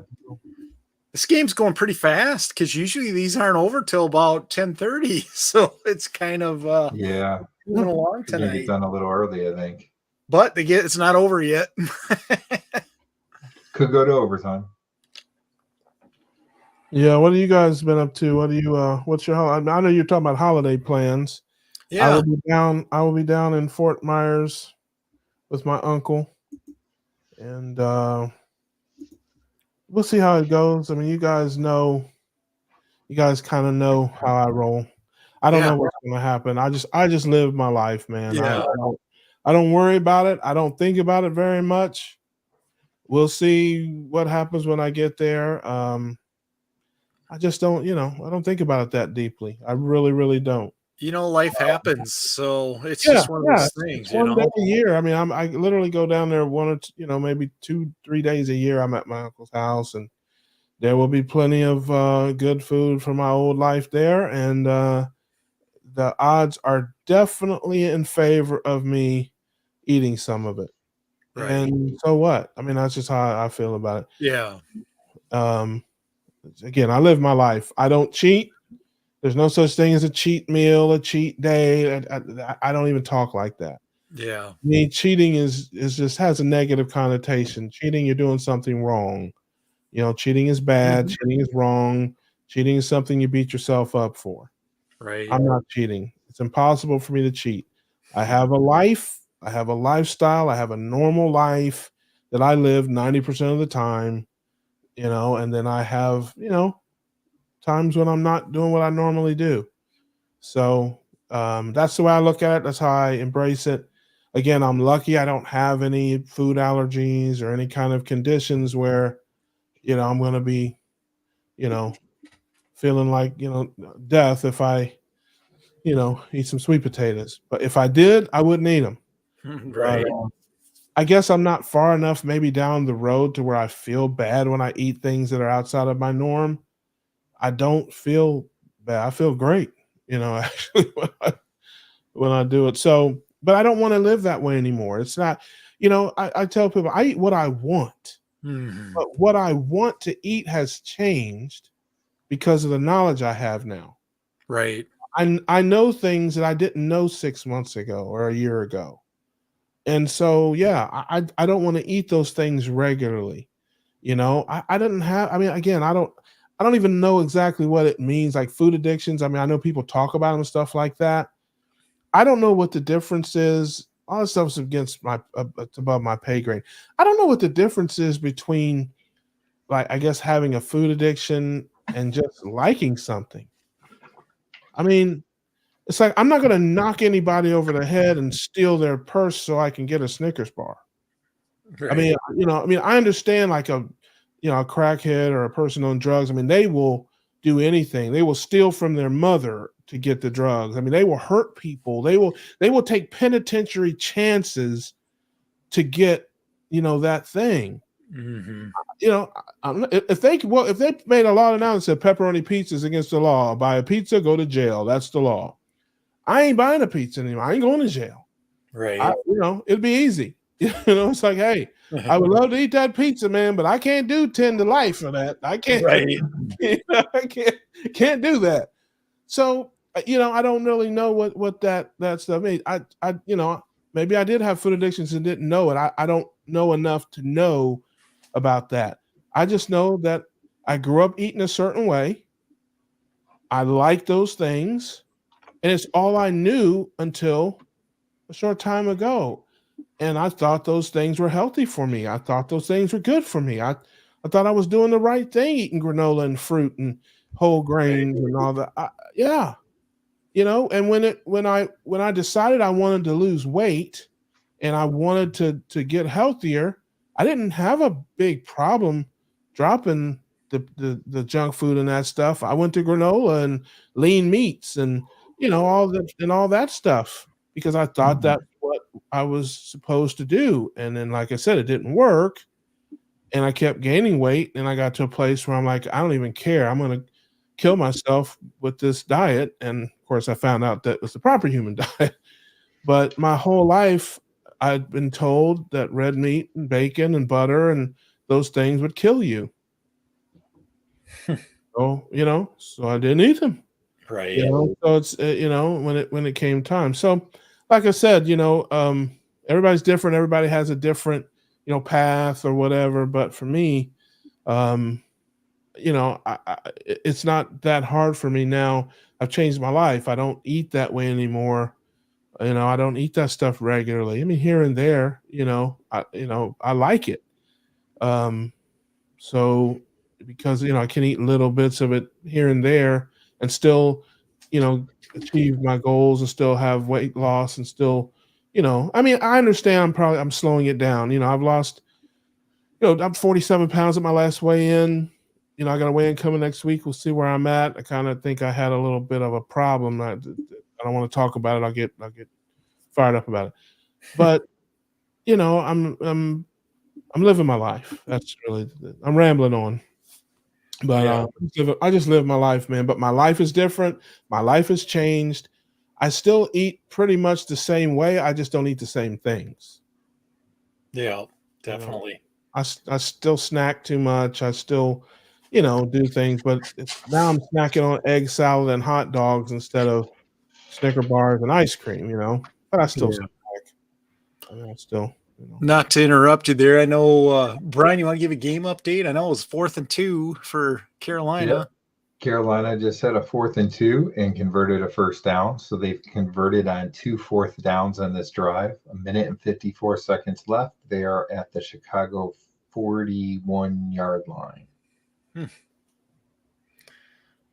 this game's going pretty fast because usually these aren't over till about 10:30. So it's kind of moving along tonight. It's done a little early, I think. But it's not over yet. Could go to overtime. Yeah, what have you guys been up to? What's your I know you're talking about holiday plans. Yeah. I will be down in Fort Myers with my uncle. And we'll see how it goes. I mean, you guys kind of know how I roll. I don't know what's going to happen. I just live my life, man. Yeah. I don't worry about it. I don't think about it very much. We'll see what happens when I get there. I just don't, I don't think about it that deeply. I really, really don't. Life happens, so it's just one of those things. One day a year. I mean, I literally go down there one or two, maybe 2-3 days a year. I'm at my uncle's house, and there will be plenty of good food from my old life there, and the odds are definitely in favor of me eating some of it. Right. And so what? I mean, that's just how I feel about it. Yeah. Again, I live my life. I don't cheat. There's no such thing as a cheat meal, a cheat day. I don't even talk like that. Yeah. I mean, cheating is just has a negative connotation. Cheating, you're doing something wrong. Cheating is bad. Mm-hmm. Cheating is wrong. Cheating is something you beat yourself up for. Right. I'm not cheating. It's impossible for me to cheat. I have a life. I have a lifestyle. I have a normal life that I live 90% of the time, and then I have, times when I'm not doing what I normally do. So that's the way I look at it. That's how I embrace it. Again, I'm lucky I don't have any food allergies or any kind of conditions where, I'm going to be, feeling like, death if I, eat some sweet potatoes. But if I did, I wouldn't eat them. Right. I guess I'm not far enough maybe down the road to where I feel bad when I eat things that are outside of my norm. I don't feel bad. I feel great, actually when I do it. So, but I don't want to live that way anymore. It's not, I tell people I eat what I want, but what I want to eat has changed because of the knowledge I have now. Right. I know things that I didn't know 6 months ago or a year ago. And so, yeah, I don't want to eat those things regularly. I didn't have, I mean, again, I don't even know exactly what it means, like food addictions. I mean, I know people talk about them and stuff like that. I don't know what the difference is. All this stuff is it's above my pay grade. I don't know what the difference is between, like, I guess having a food addiction and just liking something. I mean, it's like I'm not going to knock anybody over the head and steal their purse so I can get a Snickers bar. Right. I mean, I understand like a crackhead or a person on drugs. I mean, they will do anything. They will steal from their mother to get the drugs. I mean, they will hurt people. They will take penitentiary chances to get, that thing. Mm-hmm. If they made a law now that said pepperoni pizza is against the law, buy a pizza, go to jail. That's the law. I ain't buying a pizza anymore. I ain't going to jail. Right. It'd be easy. It's like, hey, I would love to eat that pizza, man, but I can't do 10 to life for that. I can't. Right. I can't do that. So, I don't really know what that stuff means. I maybe I did have food addictions and didn't know it. I don't know enough to know about that. I just know that I grew up eating a certain way. I like those things, and it's all I knew until a short time ago. And I thought those things were healthy for me. I thought those things were good for me. I thought I was doing the right thing, eating granola and fruit and whole grains and all that. Yeah. And when I decided I wanted to lose weight and I wanted to get healthier, I didn't have a big problem dropping the junk food and that stuff. I went to granola and lean meats and all that stuff because I thought that's what I was supposed to do. And then, like I said, it didn't work, and I kept gaining weight. And I got to a place where I'm like, I don't even care. I'm going to kill myself with this diet. And of course, I found out that it was the proper human diet. But my whole life, I'd been told that red meat and bacon and butter and those things would kill you. So I didn't eat them. Right. So it's when it came time. So, like I said, everybody's different. Everybody has a different path or whatever. But for me, it's not that hard for me now. I've changed my life. I don't eat that way anymore. I don't eat that stuff regularly. I mean, here and there, I like it. So because, I can eat little bits of it here and there and still, achieve my goals and still have weight loss and still, I mean, I understand I'm slowing it down. I've lost, I'm 47 pounds at my last weigh-in. I got a weigh-in coming next week. We'll see where I'm at. I kind of think I had a little bit of a problem. I don't want to talk about it. I'll get fired up about it. But I'm living my life. That's really I'm rambling on. But I just live my life, man. But my life is different. My life has changed. I still eat pretty much the same way. I just don't eat the same things. Yeah, definitely. I still snack too much. I still, do things. But now I'm snacking on egg salad and hot dogs instead of Snicker bars and ice cream. But I still snack. I still. Not to interrupt you there. I know, Brian, you want to give a game update? I know it was 4th and 2 for Carolina. Yep. Carolina just had a 4th and 2 and converted a first down. So they've converted on 2 4th downs on this drive. 1 minute and 54 seconds left. They are at the Chicago 41-yard line.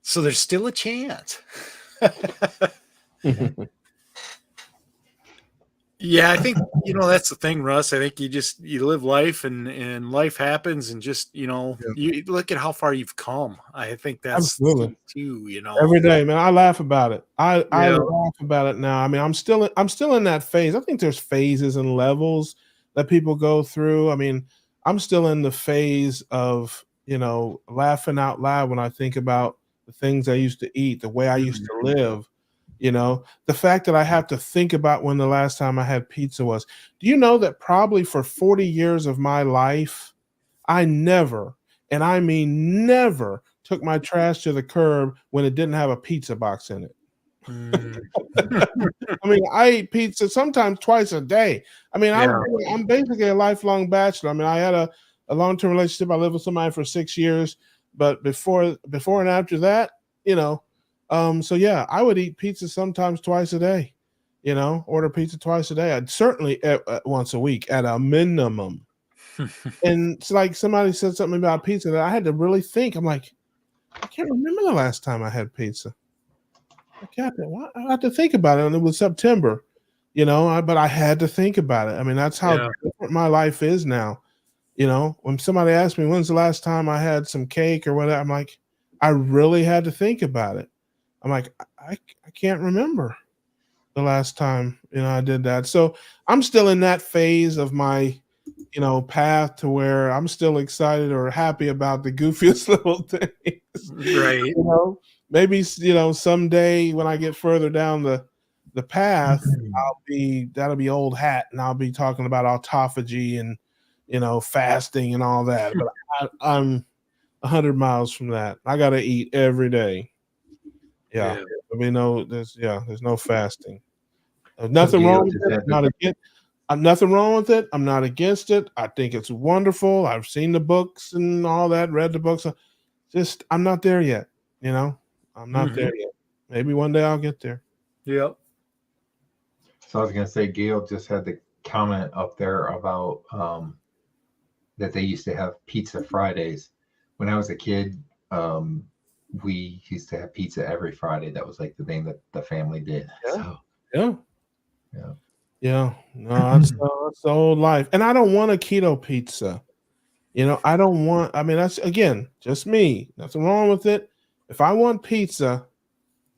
So there's still a chance. Yeah, I think, that's the thing, Russ. I think you live life and life happens and just, you look at how far you've come. I think that's too, Every day, man. I laugh about it. I laugh about it now. I mean, I'm still in that phase. I think there's phases and levels that people go through. I mean, I'm still in the phase of, laughing out loud when I think about the things I used to eat, the way I used to live. The fact that I have to think about when the last time I had pizza was. Do you know that probably for 40 years of my life, I never, and I mean never, took my trash to the curb when it didn't have a pizza box in it? I mean, I eat pizza sometimes twice a day. I mean, I'm basically a lifelong bachelor. I mean, I had a long-term relationship. I lived with somebody for 6 years, but before and after that, so yeah, I would eat pizza sometimes twice a day, order pizza twice a day. I'd certainly once a week at a minimum. And it's like somebody said something about pizza that I had to really think. I'm like, I can't remember the last time I had pizza. I had to think about it, and it was September, but I had to think about it. I mean, that's how different my life is now. When somebody asked me, when's the last time I had some cake or whatever, I'm like, I really had to think about it. I'm like, I can't remember the last time, I did that. So I'm still in that phase of my, path to where I'm still excited or happy about the goofiest little things. Right. Maybe, someday when I get further down the the path, that'll be old hat, and I'll be talking about autophagy and fasting and all that. But I'm 100 miles from that. I gotta eat every day. Yeah. I mean, there's no fasting. There's nothing wrong with it. Nothing wrong with it. I'm not against it. I think it's wonderful. I've seen the books and all that, read the books. Just I'm not there yet. I'm not there yet. Maybe one day I'll get there. Yep. So I was gonna say, Gail just had the comment up there about that they used to have pizza Fridays. When I was a kid, we used to have pizza every Friday. That was like the thing that the family did. Yeah. No, that's the old life. And I don't want a keto pizza. I don't want. I mean, that's again just me. Nothing wrong with it. If I want pizza,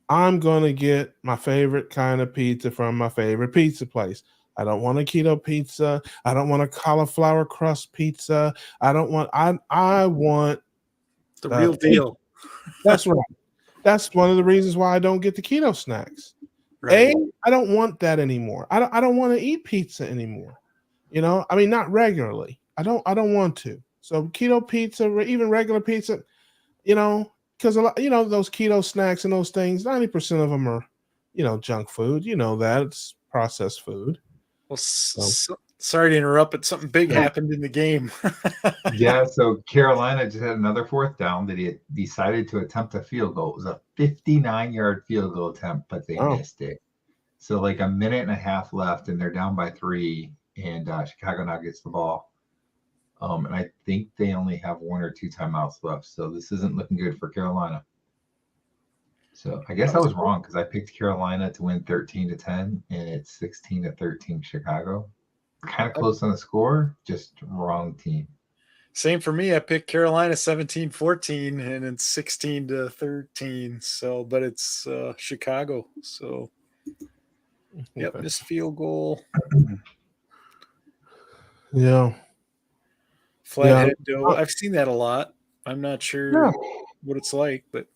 I'm gonna get my favorite kind of pizza from my favorite pizza place. I don't want a keto pizza. I don't want a cauliflower crust pizza. I want the real deal. That's right. That's one of the reasons why I don't get the keto snacks. Right. I don't want that anymore. I don't want to eat pizza anymore. I mean, not regularly. I don't want to. So keto pizza, or even regular pizza, because a lot, those keto snacks and those things, 90% of them are, junk food. That it's processed food. Well, sorry to interrupt, but something big happened in the game. Yeah, so Carolina just had another 4th down that he had decided to attempt a field goal. It was a 59-yard field goal attempt, but they missed it. So like a minute and a half left, and they're down by 3, and Chicago now gets the ball. And I think they only have 1 or 2 timeouts left, so this isn't looking good for Carolina. So I guess I was wrong because I picked Carolina to win 13-10, and it's 16-13 Chicago. Kind of close on the score, just wrong team. Same for me. I picked Carolina 17-14, and it's 16-13. So, but it's Chicago. So, yep, this field goal. Yeah. Flathead dough. I've seen that a lot. I'm not sure what it's like, but.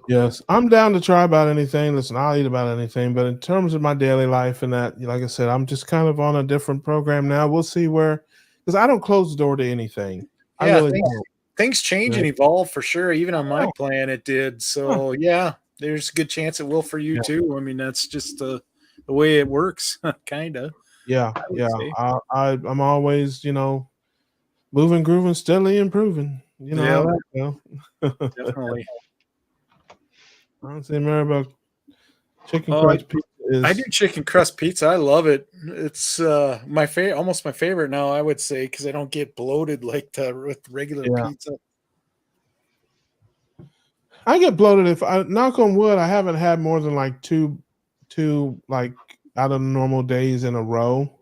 Yes, I'm down to try about anything. Listen, I'll eat about anything. But in terms of my daily life and that, like I said, I'm just kind of on a different program now. We'll see because I don't close the door to anything. Yeah, I really things change and evolve for sure. Even on my plan, it did. So there's a good chance it will for you too. I mean, that's just the way it works, kind of. Yeah, I'm always, moving, grooving, steadily improving. Definitely. I don't say more about chicken crust pizza. I do chicken crust pizza. I love it. It's my favorite, almost my favorite now, I would say, because I don't get bloated like with regular pizza. I get bloated if I knock on wood. I haven't had more than like two like out of normal days in a row.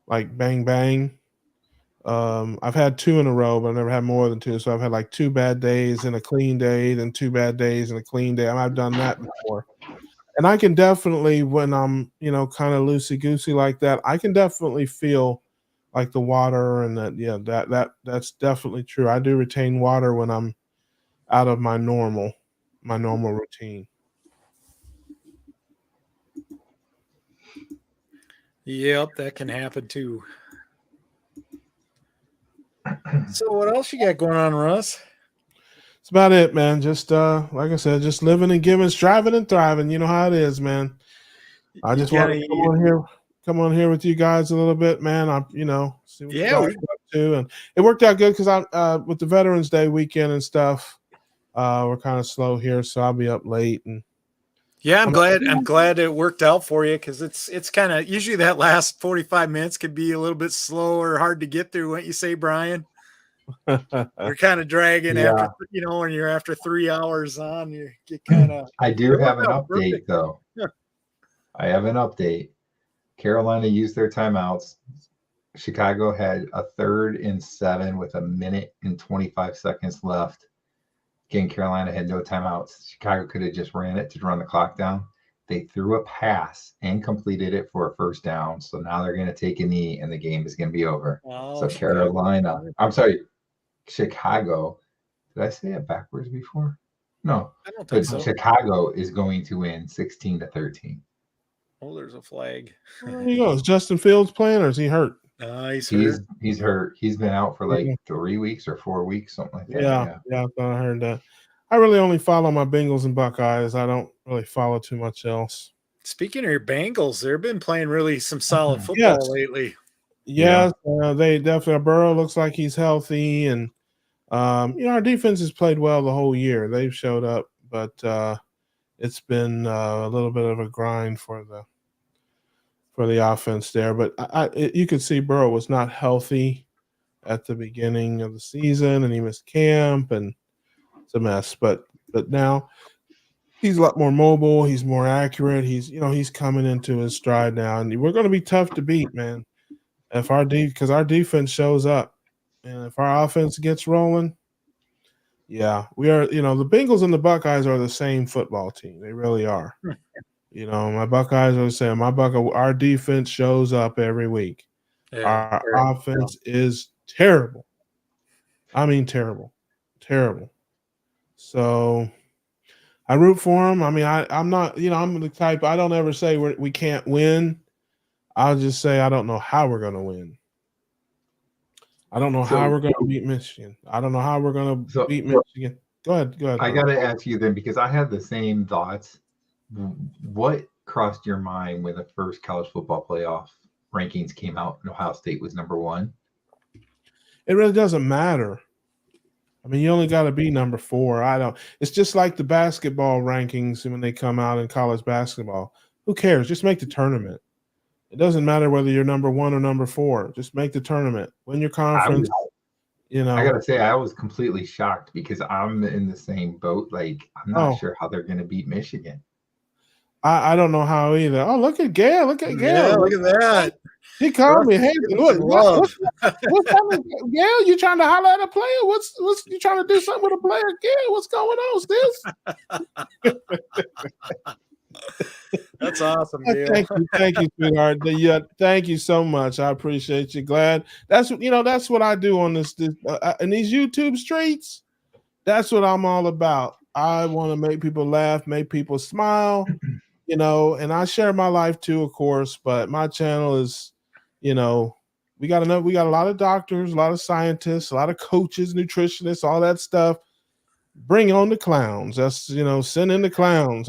Like bang bang. I've had 2 in a row, but I've never had more than 2. So I've had like 2 bad days and a clean day, then 2 bad days and a clean day. I've done that before. And I can definitely, when I'm, kind of loosey-goosey like that, I can definitely feel like the water and that's definitely true. I do retain water when I'm out of my normal routine. Yep, that can happen too. So what else you got going on, Russ? That's about it, man. Just like I said, just living and giving, striving and thriving. You know how it is, man. I just want to come on here with you guys a little bit, man. See what you guys are up to. And it worked out good because I with the Veterans Day weekend and stuff, we're kind of slow here, so I'll be up late. And I'm glad it worked out for you, because it's kind of usually that last 45 minutes could be a little bit slow or hard to get through. What you say, Brian? You're kind of dragging after, when you're after 3 hours on, you get kind of. I do have an update though. I have an update. Carolina used their timeouts. Chicago had a 3rd and 7 with 1 minute and 25 seconds left. Again, Carolina had no timeouts. Chicago could have just ran it to run the clock down. They threw a pass and completed it for a 1st down. So now they're going to take a knee and the game is going to be over. So Chicago. Did I say it backwards before? No, I don't but think so. Chicago is going to win 16-13. Oh, there's a flag. There you go. Is Justin Fields playing or is he hurt? He's hurt. He's hurt. He's been out for like 3 weeks or 4 weeks, something like that. Yeah, I thought I heard that. I really only follow my Bengals and Buckeyes. I don't really follow too much else. Speaking of your Bengals, they've been playing really some solid football lately. Yes, they definitely. Burrow looks like he's healthy, and our defense has played well the whole year. They've showed up, but it's been a little bit of a grind for the offense there. But you could see Burrow was not healthy at the beginning of the season, and he missed camp, and it's a mess. But now he's a lot more mobile. He's more accurate. He's coming into his stride now, and we're going to be tough to beat, man. Because our defense shows up, and if our offense gets rolling, we are. The Bengals and the Buckeyes are the same football team. They really are. My Buckeyes are the same. Our defense shows up every week. Yeah, our offense is terrible. I mean, terrible. So I root for them. I mean, I'm not. I'm the type. I don't ever say we can't win. I'll just say I don't know how we're going to win. I don't know how we're going to beat Michigan. I don't know how we're going to beat Michigan. Go ahead. I got to ask you then, because I had the same thoughts. What crossed your mind when the first college football playoff rankings came out and Ohio State was number 1? It really doesn't matter. I mean, you only got to be number 4. It's just like the basketball rankings when they come out in college basketball. Who cares? Just make the tournament. It doesn't matter whether you're number 1 or number 4. Just make the tournament. Win your conference. I got to say, I was completely shocked because I'm in the same boat. Like, I'm not sure how they're going to beat Michigan. I don't know how either. Oh, look at Gail. Yeah, look at that. He called me. Hey, what's Gail, you trying to holler at a player? What's you trying to do something with a player? Gail, what's going on, sis? That's awesome, Gail. Thank you, sweetheart. Thank you so much. I appreciate you. Glad that's what I do on this in these YouTube streets. That's what I'm all about. I want to make people laugh, make people smile. And I share my life too, of course, but my channel is, we got a lot of doctors, a lot of scientists, a lot of coaches, nutritionists, all that stuff. Bring on the clowns. That's, send in the clowns.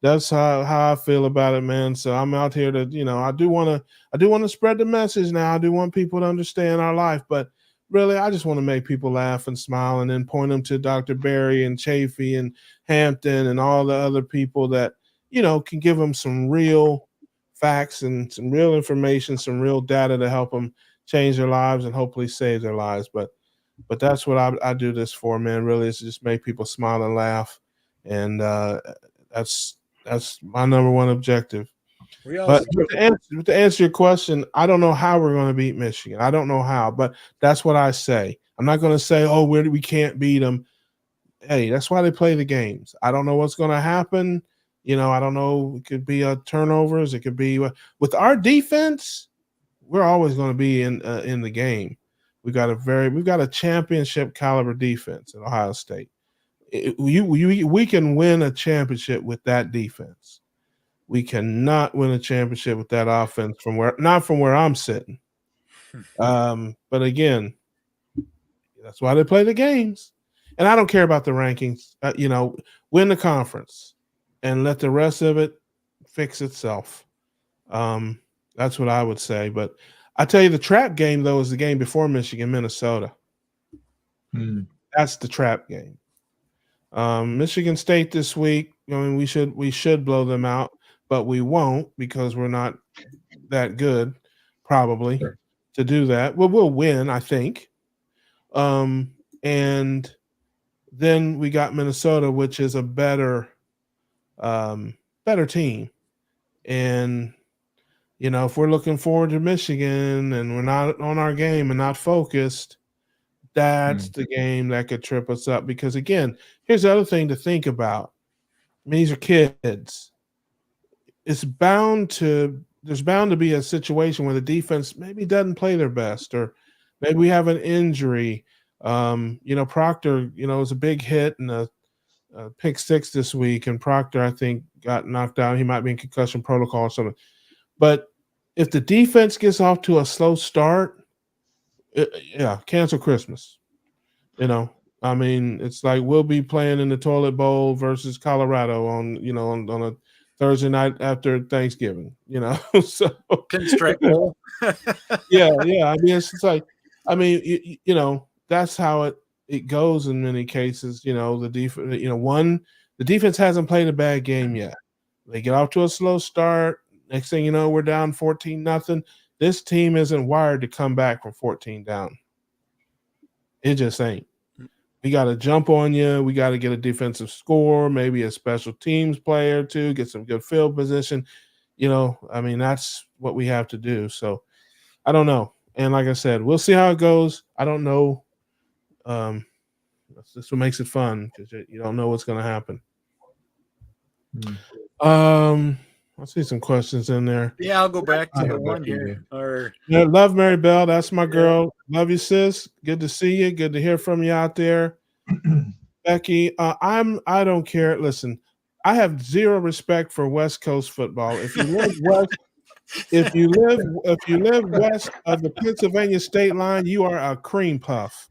That's how I feel about it, man. So I'm out here to, I do want to spread the message now. I do want people to understand our life, but really, I just want to make people laugh and smile and then point them to Dr. Barry and Chafee and Hampton and all the other people that, can give them some real facts and some real information, some real data to help them change their lives and hopefully save their lives. But that's what I do this for, man. Really, is to just make people smile and laugh. And that's my number one objective. But to answer your question, I don't know how we're going to beat Michigan. I don't know how, but that's what I say. I'm not going to say, we can't beat them. Hey, that's why they play the games. I don't know what's going to happen. I don't know. It could be turnovers. It could be with our defense. We're always going to be in the game. We've got a championship caliber defense at Ohio State. We can win a championship with that defense. We cannot win a championship with that offense not from where I'm sitting. But again, that's why they play the games. And I don't care about the rankings. Win the conference and let the rest of it fix itself. That's what I would say. But I tell you, the trap game, though, is the game before Michigan, Minnesota. That's the trap game. Michigan State this week, we should blow them out, but we won't because we're not that good, probably, to do that. Well, we'll win, I think. And then we got Minnesota, which is a better team. And, if we're looking forward to Michigan and we're not on our game and not focused, that's the game that could trip us up. Because, again, here's the other thing to think about. I mean, these are kids. There's bound to be a situation where the defense maybe doesn't play their best, or maybe we have an injury. Proctor, is a big hit and pick 6 this week, and Proctor, I think, got knocked out. He might be in concussion protocol or something. But if the defense gets off to a slow start, cancel Christmas. I mean, it's like we'll be playing in the toilet bowl versus Colorado on a Thursday night after Thanksgiving. So pinstripe bowl. yeah. I mean, it's like, that's how it goes in many cases. The defense, the defense hasn't played a bad game yet. They get off to a slow start. Next thing you know, we're down 14-0. This team isn't wired to come back from 14 down. It just ain't. We got to jump on you. We got to get a defensive score, maybe a special teams player too, get some good field position. That's what we have to do. So I don't know. And like I said, we'll see how it goes. I don't know. That's what makes it fun, because you don't know what's going to happen. I see some questions in there. Yeah, I'll go back to the one here. Love Mary Bell. That's my girl. Love you, sis. Good to see you. Good to hear from you out there. Becky, I don't care. Listen, I have zero respect for West Coast football. If you live west of the Pennsylvania state line, you are a cream puff.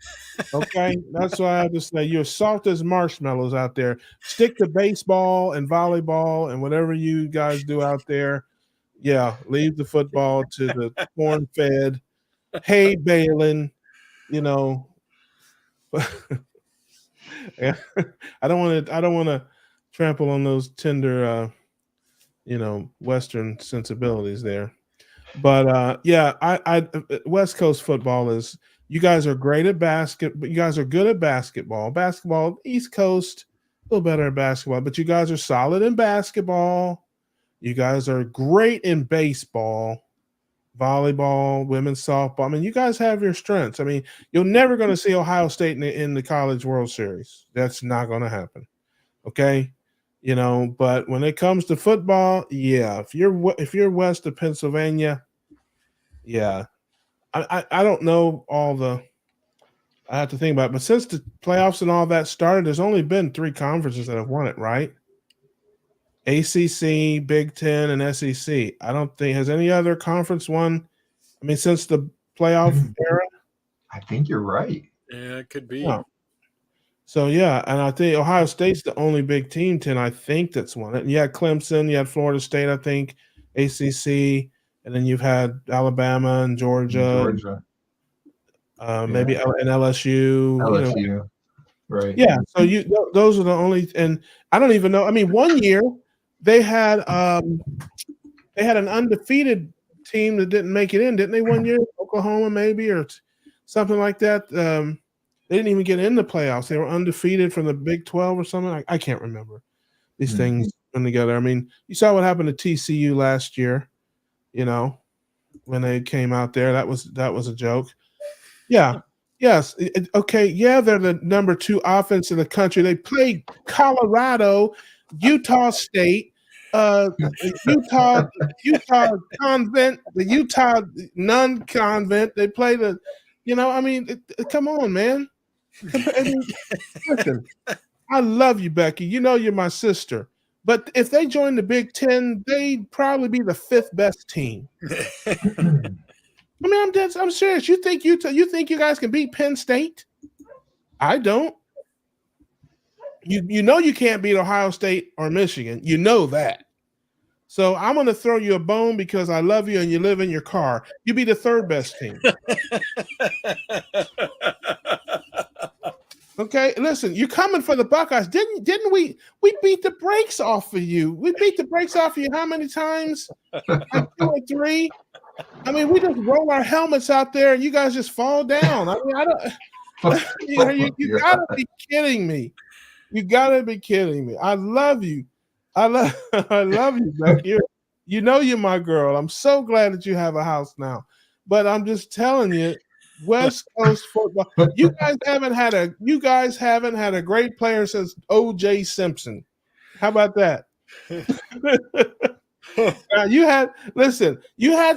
Okay, that's why I have to say you're soft as marshmallows out there. Stick to baseball and volleyball and whatever you guys do out there. Yeah, leave the football to the corn-fed, hay baling. Yeah, I don't want to trample on those tender, Western sensibilities there. But I West Coast football is. You guys are great at basketball. You guys are good at basketball. Basketball, East Coast, a little better at basketball. But you guys are solid in basketball. You guys are great in baseball, volleyball, women's softball. I mean, you guys have your strengths. I mean, you're never going to see Ohio State in the College World Series. That's not going to happen. Okay, But when it comes to football, yeah, if you're west of Pennsylvania, yeah. I don't know I have to think about it, but since the playoffs and all that started, there's only been 3 conferences that have won it, right? ACC, Big Ten, and SEC. I don't think has any other conference won. I mean, since the playoff era. I think you're right. Yeah, it could be. Yeah. So yeah, and I think Ohio State's the only Big 10, I think, that's won it. And you had Clemson, you had Florida State, I think, ACC. And then you've had Alabama and Georgia. Maybe an LSU. LSU, right? Yeah. So those are the only, and I don't even know. I mean, one year they had an undefeated team that didn't make it in, didn't they? One year, Oklahoma maybe or something like that. They didn't even get in the playoffs. They were undefeated from the Big 12 or something. I can't remember these things come together. I mean, you saw what happened to TCU last year. When they came out there, that was a joke. Yeah. Yes. Okay. Yeah. They're the number 2 offense in the country. They played Colorado, Utah State, Utah Convent, the Utah non-convent. They played come on, man. Listen, I love you, Becky. You're my sister. But if they join the Big 10, they'd probably be the 5th best team. I mean, I'm serious. You think you guys can beat Penn State? I don't. You can't beat Ohio State or Michigan. You know that. So I'm going to throw you a bone because I love you and you live in your car. You be the 3rd best team. Okay, listen, you're coming for the Buckeyes. Didn't we beat the brakes off of you? We beat the brakes off of you how many times? Like 2 or 3? I mean, we just roll our helmets out there and you guys just fall down. I mean, I don't you gotta be kidding me. You gotta be kidding me. I love you. I love you, Becky. You're my girl. I'm so glad that you have a house now. But I'm just telling you, West Coast football. You guys haven't had a great player since O.J. Simpson. How about that? Now, you had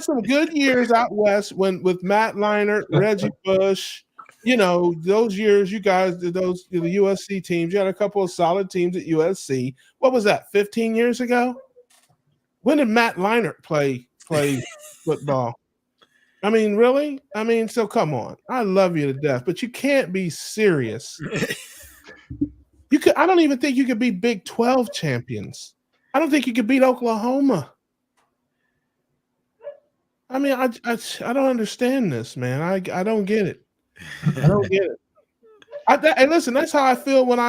some good years out west with Matt Leinart, Reggie Bush, those years, you guys, the USC teams, you had a couple of solid teams at USC. What was that, 15 years ago? When did Matt Leinart play football? I mean, really? I mean, so come on. I love you to death, but you can't be serious. I don't even think you could be Big 12 champions. I don't think you could beat Oklahoma. I mean, I don't understand this, man. I don't get it. I don't get it. And listen, that's how I feel when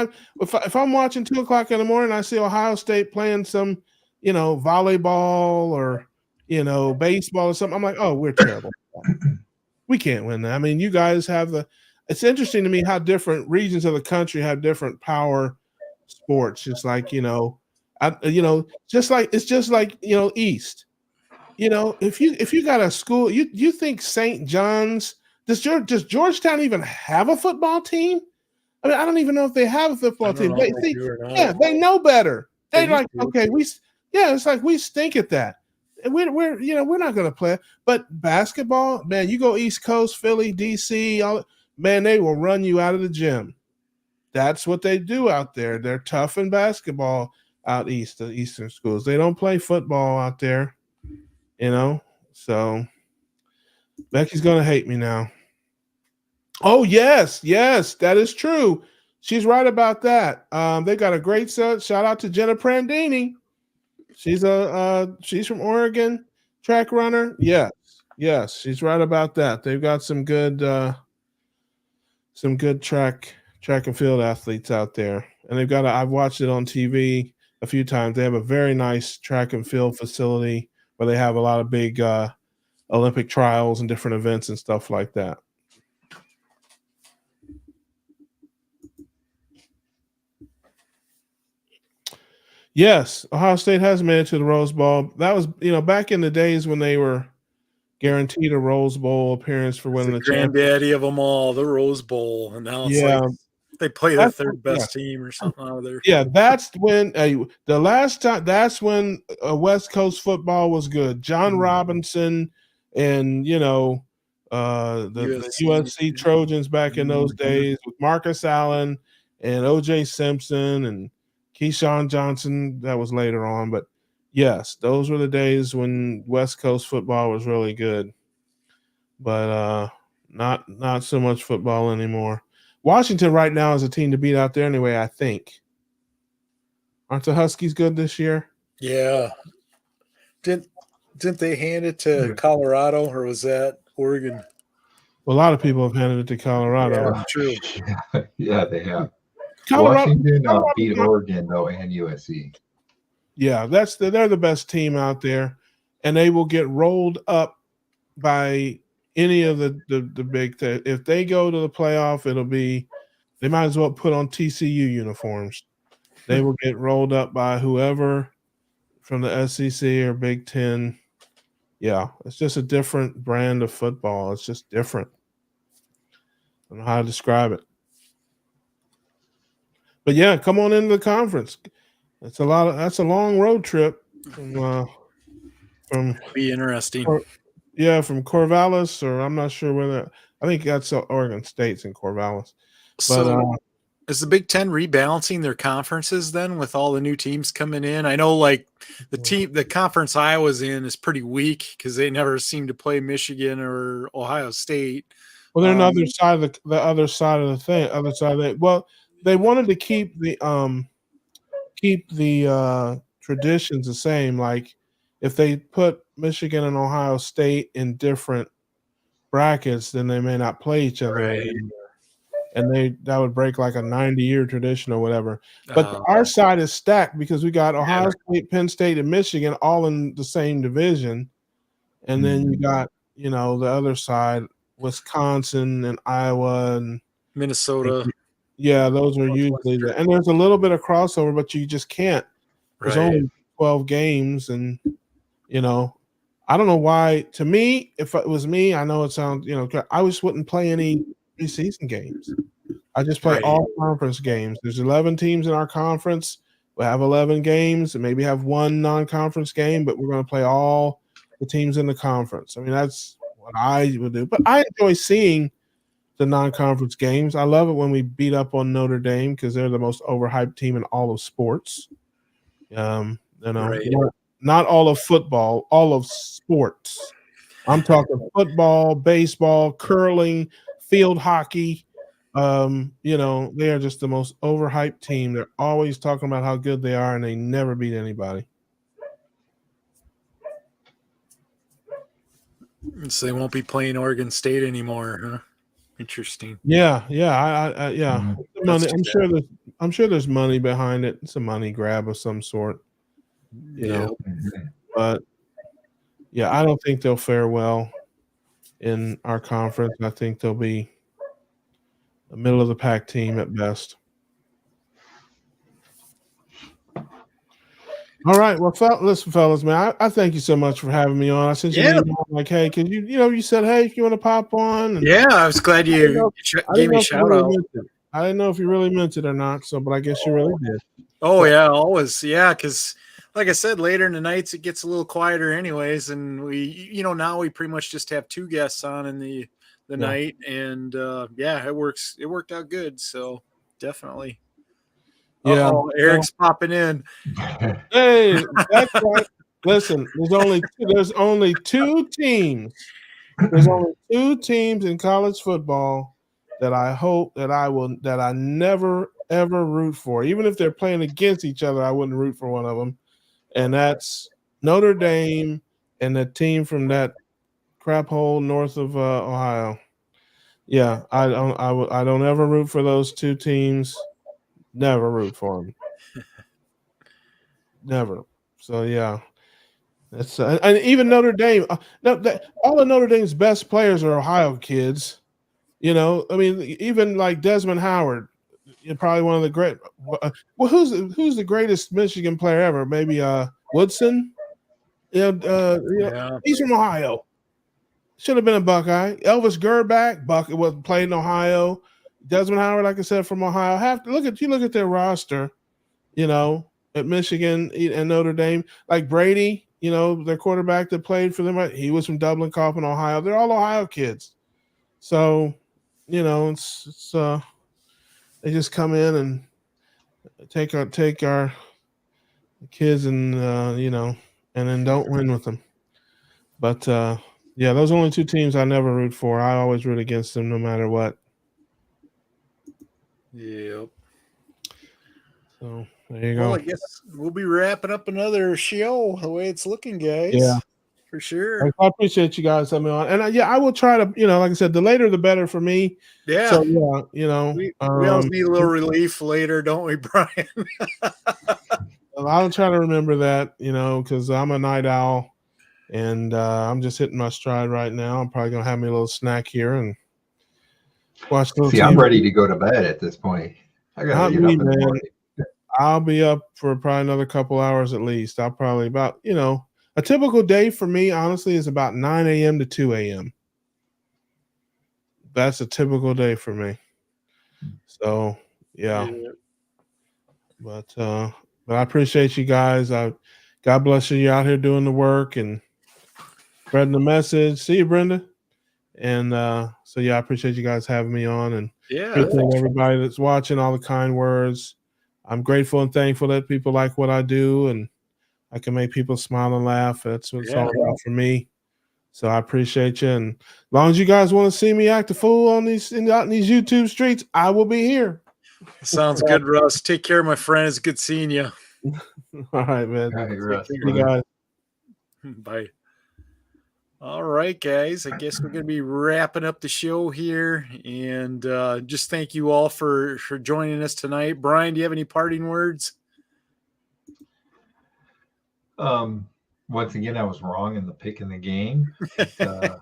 if I'm watching 2:00 in the morning, I see Ohio State playing some, volleyball or baseball or something. I'm like, oh, we're terrible. We can't win that. I mean, you guys have it's interesting to me how different regions of the country have different power sports. Just like, just like East. If you got a school, you think St. John's, does Georgetown even have a football team? I mean, I don't even know if they have a football team. They know better. They like, okay, it's like we stink at that. And we're not going to play. But basketball, man, you go East Coast, Philly, DC, man, they will run you out of the gym. That's what they do out there. They're tough in basketball out east, the Eastern schools. They don't play football out there, So Becky's going to hate me now. Oh, yes, that is true. She's right about that. They got a great shout out to Jenna Prandini. She's from Oregon, track runner. Yes, she's right about that. They've got some good track and field athletes out there, and I've watched it on TV a few times. They have a very nice track and field facility where they have a lot of big Olympic trials and different events and stuff like that. Yes, Ohio State has made it to the Rose Bowl. That was, back in the days when they were guaranteed a Rose Bowl appearance for winning the granddaddy of them all, the Rose Bowl, and now it's like they play the third best team or something out of there. Yeah, that's when the last time. That's when West Coast football was good. John Robinson and the USC Trojans back in those days with Marcus Allen and O.J. Simpson and Keyshawn Johnson. That was later on, but yes, those were the days when West Coast football was really good. But not so much football anymore. Washington right now is a team to beat out there anyway, I think. Aren't the Huskies good this year? Yeah. Didn't they hand it to Colorado, or was that Oregon? Well, a lot of people have handed it to Colorado. Yeah, true. Yeah, they have. Washington beat Oregon, though, and USC. Yeah, they're the best team out there, and they will get rolled up by any of the big things. If they go to the playoff, they might as well put on TCU uniforms. They will get rolled up by whoever from the SEC or Big Ten. Yeah, it's just a different brand of football. It's just different. I don't know how to describe it. But yeah, come on into the conference. That's a long road trip from be interesting. From Corvallis, or I'm not sure whether I think that's Oregon State's in Corvallis. So is the Big Ten rebalancing their conferences then with all the new teams coming in? I know like the conference I was in is pretty weak because they never seem to play Michigan or Ohio State. Well, they're another side of the other side of the thing. Other side of it. Well, they wanted to keep the traditions the same. Like if they put Michigan and Ohio State in different brackets, then they may not play each other. Right. And that would break like a 90-year tradition or whatever. But our side is stacked because we got Ohio State, Penn State, and Michigan all in the same division. And then you got, the other side, Wisconsin and Iowa and Minnesota. Yeah, those are usually there. And there's a little bit of crossover, but you just can't. There's only 12 games, and I don't know why. To me, if it was me, I know it sounds, I just wouldn't play any preseason games. I just play all conference games. There's 11 teams in our conference. We have 11 games and maybe have one non-conference game, but we're going to play all the teams in the conference. I mean, that's what I would do. But I enjoy seeing the non-conference games. I love it when we beat up on Notre Dame because they're the most overhyped team in all of sports. Not all of football, all of sports. I'm talking football, baseball, curling, field hockey. They are just the most overhyped team. They're always talking about how good they are, and they never beat anybody. So they won't be playing Oregon State anymore, huh? Interesting. Yeah. Money. I'm sure there's money behind it. It's a money grab of some sort. But yeah, I don't think they'll fare well in our conference. I think they'll be a middle of the pack team at best. All right. Well, listen, fellas, man, I thank you so much for having me on. I sent you an email like, hey, can you said, hey, if you want to pop on. And I was glad you gave me a shout out. I didn't know if you really meant it or not, but I guess you really did. Oh, yeah, always. Yeah, because like I said, later in the nights, it gets a little quieter anyways. And now we pretty much just have 2 guests on in the night. And it works. It worked out good. So definitely. Yeah. Eric's popping in. Hey, that's right. Listen, there's only 2 teams. There's only 2 teams in college football that I hope that I never ever root for. Even if they're playing against each other, I wouldn't root for one of them. And that's Notre Dame and the team from that crap hole north of Ohio. Yeah, I don't ever root for those 2 teams. Never root for them. Never. So yeah, that's and even Notre Dame. All of Notre Dame's best players are Ohio kids. I mean, even like Desmond Howard, probably one of the great. Well, who's the greatest Michigan player ever? Maybe Woodson. He's from Ohio. Should have been a Buckeye. Elvis Gerback, was played in Ohio. Desmond Howard, like I said, from Ohio. Look at their roster, at Michigan and Notre Dame. Like Brady, their quarterback that played for them, he was from Dublin, Coffin, Ohio. They're all Ohio kids. So, it's they just come in and take our kids and and then don't win with them. But those are only 2 teams I never root for. I always root against them no matter what. Yep. So there you go. Well, I guess we'll be wrapping up another show the way it's looking, guys. Yeah, for sure. I appreciate you guys having me on, and I will try to, like I said, the later the better for me. Yeah. So we always need a little relief later, don't we, Brian? I'll try to remember that, because I'm a night owl, and I'm just hitting my stride right now. I'm probably gonna have me a little snack here and watch the. See, I'm ready to go to bed at this point. I gotta get up in the morning. I'll be up for probably another couple hours at least. I'll probably about, a typical day for me, honestly, is about 9 a.m. to 2 a.m. That's a typical day for me. So, yeah. But I appreciate you guys. God bless you. You're out here doing the work and spreading the message. See you, Brenda. And I appreciate you guys having me on, and appreciate everybody that's watching, all the kind words. I'm grateful and thankful that people like what I do, and I can make people smile and laugh. That's what it's all about for me. So I appreciate you. And as long as you guys want to see me act a fool out in these YouTube streets, I will be here. Sounds good, Russ. Take care, my friend. It's good seeing you. All right, man. All right, Russ. You guys. Bye. All right, guys. I guess we're going to be wrapping up the show here, and just thank you all for joining us tonight. Brian, do you have any parting words? Once again, I was wrong in the pick in the game. The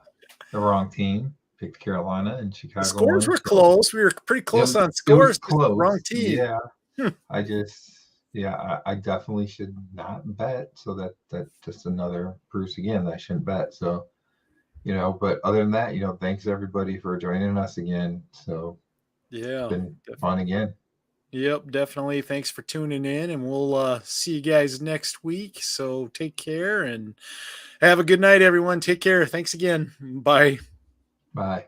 wrong team. Picked Carolina and Chicago. The scores were close. We were pretty close on scores. Close. Wrong team. Yeah. I definitely should not bet. So that just another proves again that I shouldn't bet. So, but other than that, thanks everybody for joining us again. So it's been fun again. Yep, definitely. Thanks for tuning in, and we'll see you guys next week. So take care and have a good night, everyone. Take care. Thanks again. Bye. Bye.